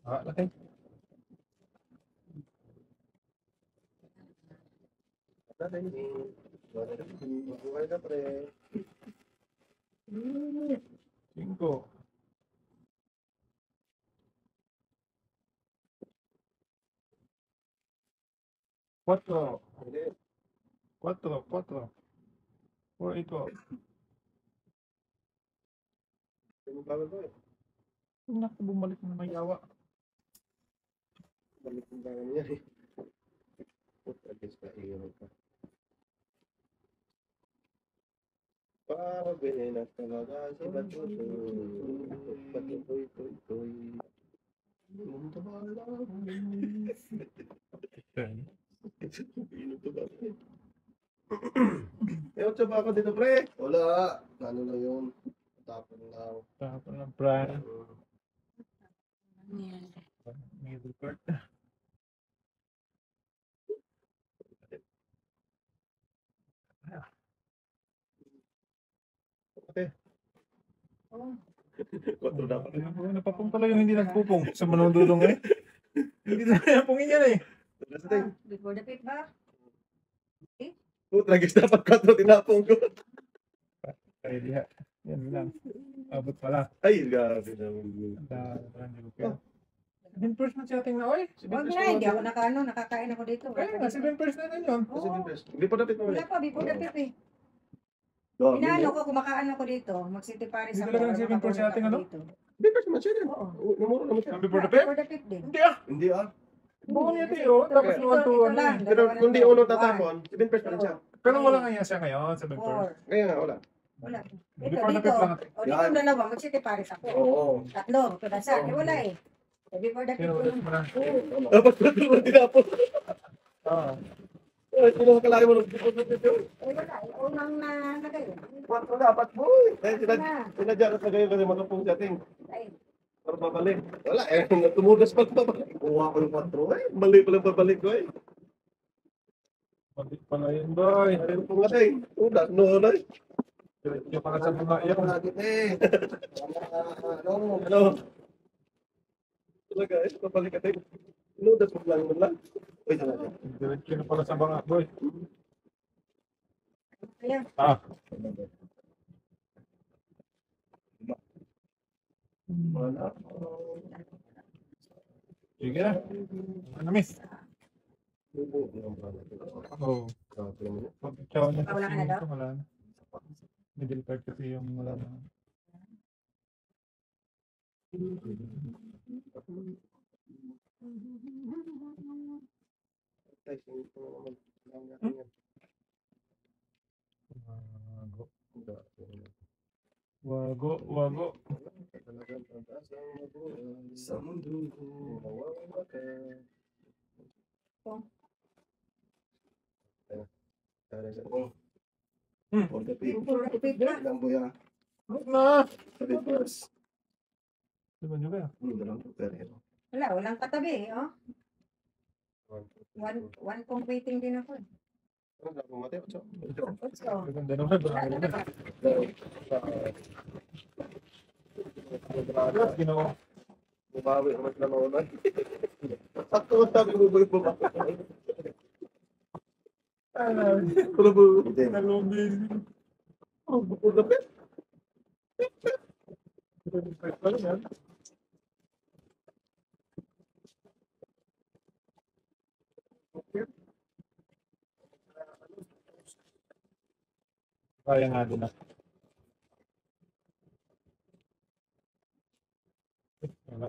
Ah, laki. Mabuhay na, pre. 5. Cuatro. Hindi. 4. 4, 8. Yung bawal ko eh. Naku, bumalik na may yawa. Balik yung bayan niya eh. Pagkis ka, iyon ka. Para bihinas talaga si Batutoy. Batutoy, toy, toy. Munta ba lang? Inom to ba? Eh, otso ba ako dito, pre? Wala. Ano na yun? Tapon lang. Tapos ng Brian. Yan. Middle court. Oh, Kwatro dapat. Napapong pala yung hindi nagpupong sa manundulong eh. Hindi na napungin yan eh. Tulas na tayo. before the pit ba? Tragis dapat kwatro tinapong ko. Kaya diha. Yan lang. Abot pala. Ay, grabe naman yun. Din first na si ating na oy. Wag na, hindi ako nakakain ako dito. Kaya nga, si Ben first na rin yun. Kasi din best. Hindi pa dapat mo. Wala pa, before the pit eh. Dami Inaano mo. ko, kumakaano ko dito. Mag-city Paris Hindi ako. talaga para nag-7 for makabunot sa ating ako ano? dito. Hindi pa naman siya din. Oo. Namuro naman siya. Before the pit? Before the pit din. Hindi ah. Hindi ah. Buo niya ito oh. Tapos Ito, naman to ito ano lang. eh. Pero kung di unong tatapon, si Ben Pers pa rin siya. Pero wala nga yan siya ngayon sa Ben Four. first. Kaya nga, wala. Wala. Ito, Before the dito. pit lang. O, dito Yan. dalawa. Mag-city Paris ako. Oo. Tatlo. Tudasan. Eh, wala eh. Eh, before the pit Pero ko ulit yun. mo na. Dapat kwatro mo tinapon. Ah. Ay, sino ka kalaki mo nung dito sa dito? Eh, wala. Eh, unang nalagay. Kwatro dapat, boy. Eh, Ito na. sinadya ka ngayon kasi matupong siya ting. Ay, Para babalik. Wala eh, tumudas pag babalik. Kuha ko yung 4 eh. Mali pala babalik ko eh. Balik pala yun boy. Ayun po nga ting. Tudas, no, no. Yung mga sa mga Ayaw iyak. ko lagi eh. Ano? Ano? Talaga eh, babalik ka ting. Tudas mo lang mo lang. Uy, talaga. Diretso na pala sa banga boy. ayan. Ah. Wala. Sige na. Ano miss? Bubo, yung brother. Oo. Grabe naman yun. Pag-chow niya Wala ka na daw? wala na. Middle part kasi yung wala na. Tay, sino po naman. Lang natin yan. Wago. Grabe naman. Wago. Wago. Talagang pag-asa ang mabuhay. Sa mundo ko. Mawawala ka. Oh. Tara sa For the pig. Before the pit na. Ilang buya. Look na! Sa the first. Diba nyo kaya? Dalang pero. Wala, walang katabi eh. Oh. One pong waiting din ako. eh. Ano na pumatay? Otso. Let's go. Maganda naman. Wala na ba? Ginawa. Bumawi naman sila naman. Sakto ang sabi mo ba yung bumawi? Pero ba? Hindi. Nalungin. Oh, bukod na pet. Pala yan. Kaya nga din ako. Wala.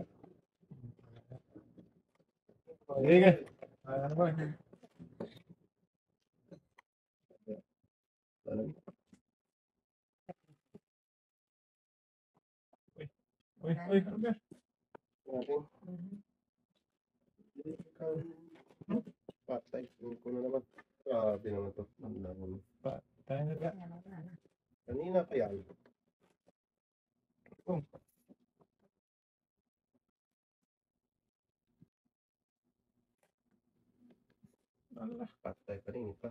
Sige. Ano ba? Uy, ano ba? Patay. Ko na naman. Grabe naman to. Ang dami. Tayo na ka. Kanina pa yan. Ala. Patay pa rin pa.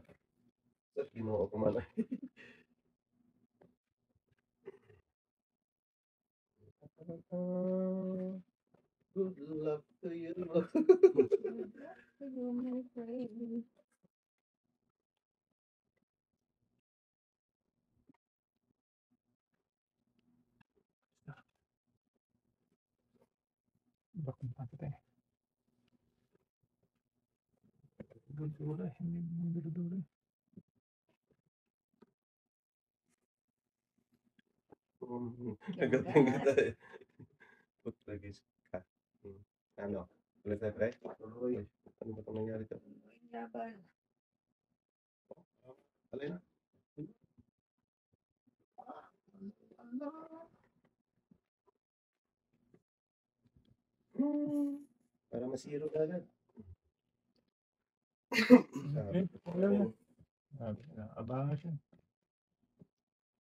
Sir, ginoo ko man. Good luck to you. Bakit patay? Dudura, hindi mo dudura. Agad-agad tayo. Putragis ka. Ano? Ulit na pre? Uy, ano ba itong nangyari to? Yung laban. Alay na. Para masiro ka agad. Eh, wala na. Abangan siya.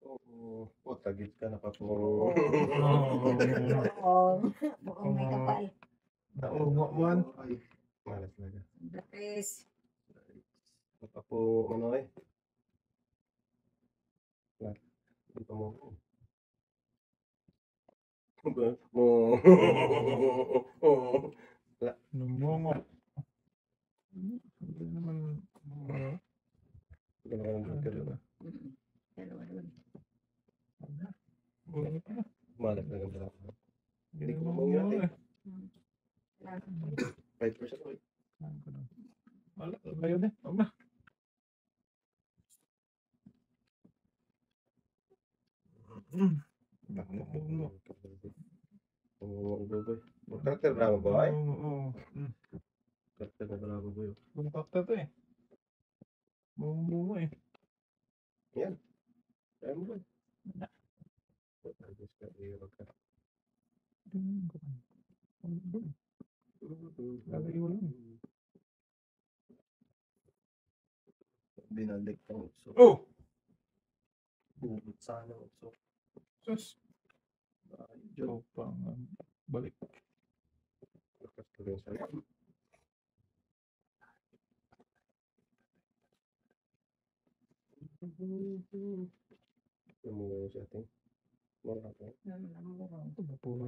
Oo. Putragis ka na pa po. Oo. Mukhang may kapal. Naungo mo yan. Ay, malas na ka. Blackface. Pa po, ano eh. Hindi pa mo. Mo. Lumungo. Hindi naman. Dalawa doon. Malas na ka. Hindi ko lumungo eh. Laban. 5% ko eh. Wala, ayun eh. Huwag na. Lumungo. Karakter Bravo boy. Oo. Karakter na Bravo boy. Buong kakta to eh. Buong eh. Yan. Kaya mo ba? Wala. Putragis ka. Hero ka. Lalayo lang. Binalik ng utso. Oh! Bubot sana ng utso. Sus! Ay, Diyan. Oh, pang balik. Lakas ka rin sa'yo. Namuro sa ating. Mura ka.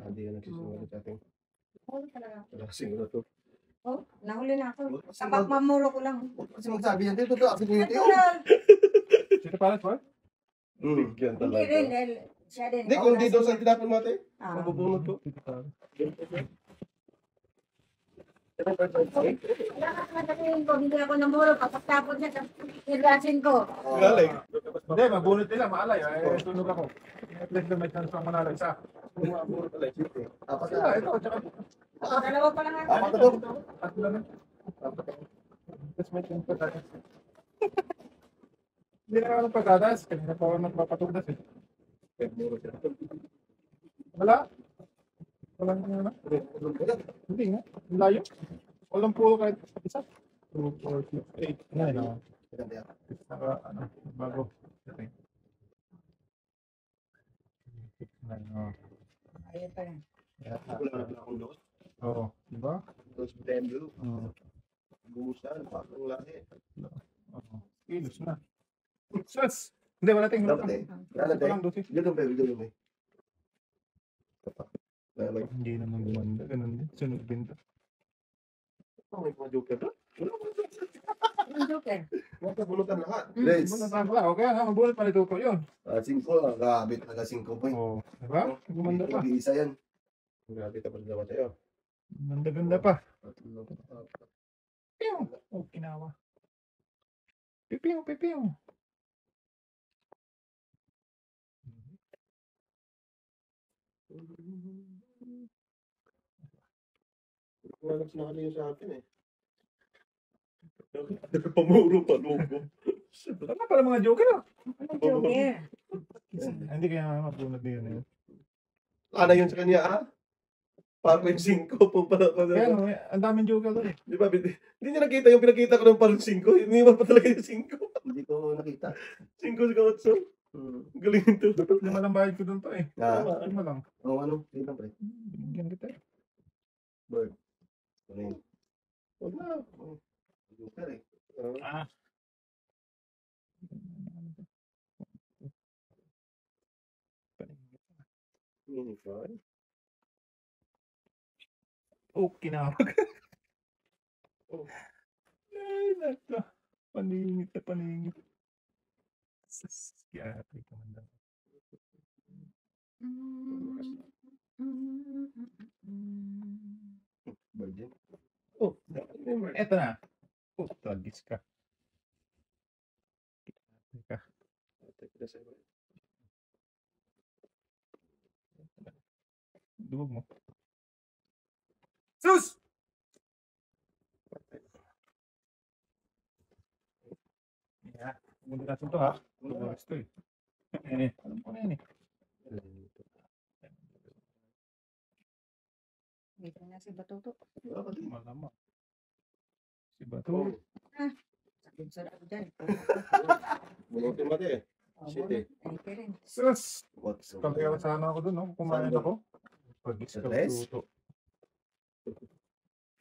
Hindi yan nagsisunod sa ating. Huli talaga. Wala sinunod to. Oh, nahuli na ako. Kasi Kapag mamuro ko lang. Kasi magsabi yan, dito to, kasi dito. Natural. Sino palat ba? Bigyan Hindi talaga. rin. Dahil siya din. Hindi, kung hindi daw sa tinapon mo ate. Ah. Mabubunot ko. Wala ka naman sabihin ko, hindi ako namuro. Pagkatapos niya, irasin ko. Galing. Hindi, mabunot nila, maalay. Eh, sunog ako. At least may chance pang manalo isa. Mabubunot pala yung chip eh. Apat Sila, na. ito, tsaka Dalawa pa lang ako. Apat na to. tatlo na. Tapos may chance pa tayo. Hindi na ako nagpatatas. Kanina pa ako nagpapatugas eh. Mabubunot siya. Wala. Walang ano. Hindi nga. Ang layo. Walang puro kahit isa. 2, 4, 6, 8, 9. Oh. Maganda yan. Naka, ano, bago. Okay. 6, 9, oh. Ayun pa lang. Yeah. Wala na akong dos. Oo. Diba? Dos September. Oo. Busan. Pakang lahi. Oo. Kilos na. Sus! Hindi, wala tayong Dapat eh. Wala Ito tayo. lang dosis. Dito ba, dito ba. Hindi naman gumanda. Ganun din. Sunog din to. May mga joker ba? Yung joker. Magkabunutan lahat. Grace. Bunot na pala. Okay, ha? Mabunot pa nito ko yun. 5, grabe talaga 5 po. Oo. Diba? Gumanda pa. Isa yan. Grabe tapos naman sa'yo. Ganda-ganda pa. Tatlo, apat. Piyaw! Oh, kinawa. Pipiyaw, pipiyaw. Wala sinakali yun sa akin eh. Pamuro pa logo. Ano pala mga joker ah? Anong joker? Hindi kaya mabunot din yun. Ano yun sa kanya ah? Parang 5 po pala ko. Kaya no, ang daming joker doon eh. Di ba? Hindi niya nakita yung pinakita ko ng parang 5. Iniwan pa talaga yung 5. Hindi ko nakita. 5 sa 8. Galing ito. Dapat 5 lang bayad ko doon to eh. Ah, 5 lang. ano? Dito pre. Binigyan kita eh. Bird. Ano yun? Wag na. Joker eh. Ah. Uniform. Oh, kinawag. Ay, naka. Paningit na paningit. Kaya ka man daw. Virgin. Oh, Eto na. Oh, tagis ka. Teka. Duwag mo. Sus! Yeah. Muna natin to ha. Tumakas to eh. Alam ko na yun eh. Dito na si Batuto. Malamang. Si Bato. Sabi sarap dyan. Bunutin mati eh. Oh, Shit bunot. eh. Ay, ka rin. Sus! What's up? Kaya sana ako dun, no? Kumain Saan ako. Pag-isip Sa tres? tuto.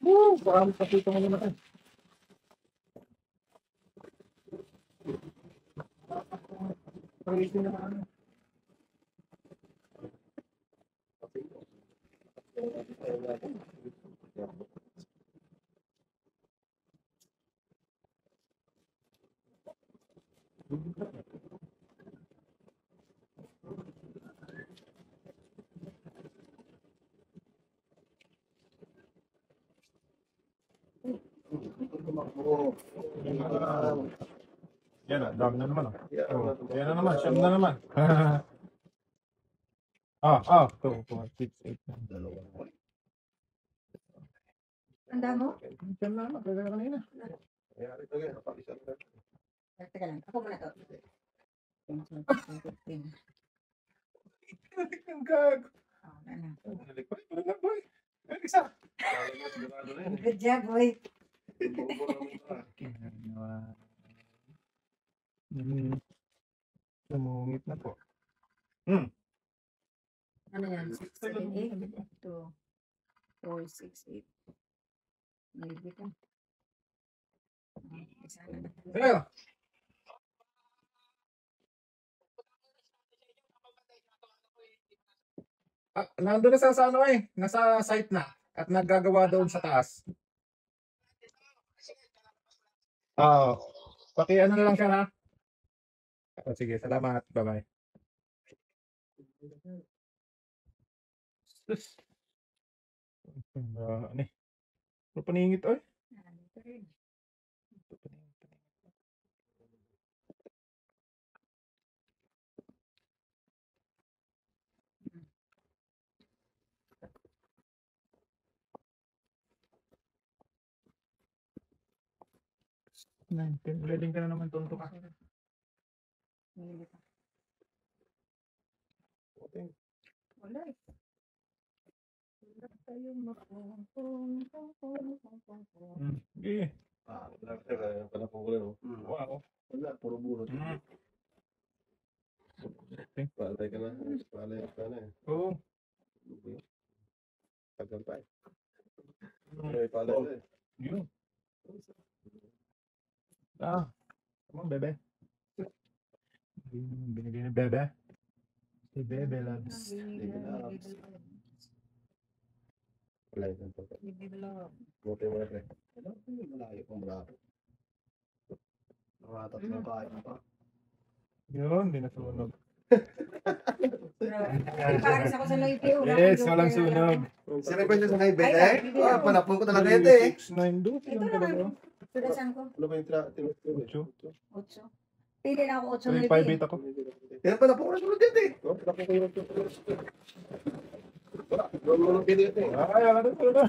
Woo! Parang patito mo naman. Pag-isip naman ano. Yan na, dami na naman. Oh, yan na naman, siyam na naman. Ito. 2, 4, 6, 8, 9. Dalawang point. Tanda mo? Siyam na naman, kaya kanina. Nangyari ito ganyan. Napalisan na. Teka lang. Ako muna to. 10, 15. Ang gago. Oh, ano. Boy, parang lang boy. Ay, isa. Sigurado na yun eh. Good job, boy. Sumungit na po. Ano yan? 6, 7, 8. 2, 4, 6, 8. Maybe ka. Isa na. Sa'yo. Nandun na sa ano eh. Nasa site na. At naggagawa doon sa taas. Paki ano na lang siya ha. Sige, salamat. Bye-bye. Sus. Ano eh. Ano paningit oy? Dito rin. Reading ka na naman tunto ka. Maybe ka. Wala eh. Wala tayong Sige. Pala po ko rin. Wow. Wala, puro bunot. Palay ka na. Palay ka na eh. Oo. Tagal pa eh. May palay na eh. Yun. Come on, bebe. Binigay ni bebe. Si bebe loves. Palay ka na. Buti mo na pre. Malayo pang bravo. Nakatat mo kain pa. Yun, di nasunog. Pares ako sa live view. Yes, walang sunog. Sino ba siya sa kay Ay, Bete? bibigyan. Panapon ko talaga ito eh. 6, 9, do. Ito naman. Tudasan ko. Ano ba yung tinuturo? 8. 8. Pili na ako 8 na 5, 8 ako. Kaya panapon ko na sunod dito eh. Wala. Wala mo nang pinito eh. Ay, alam ko na.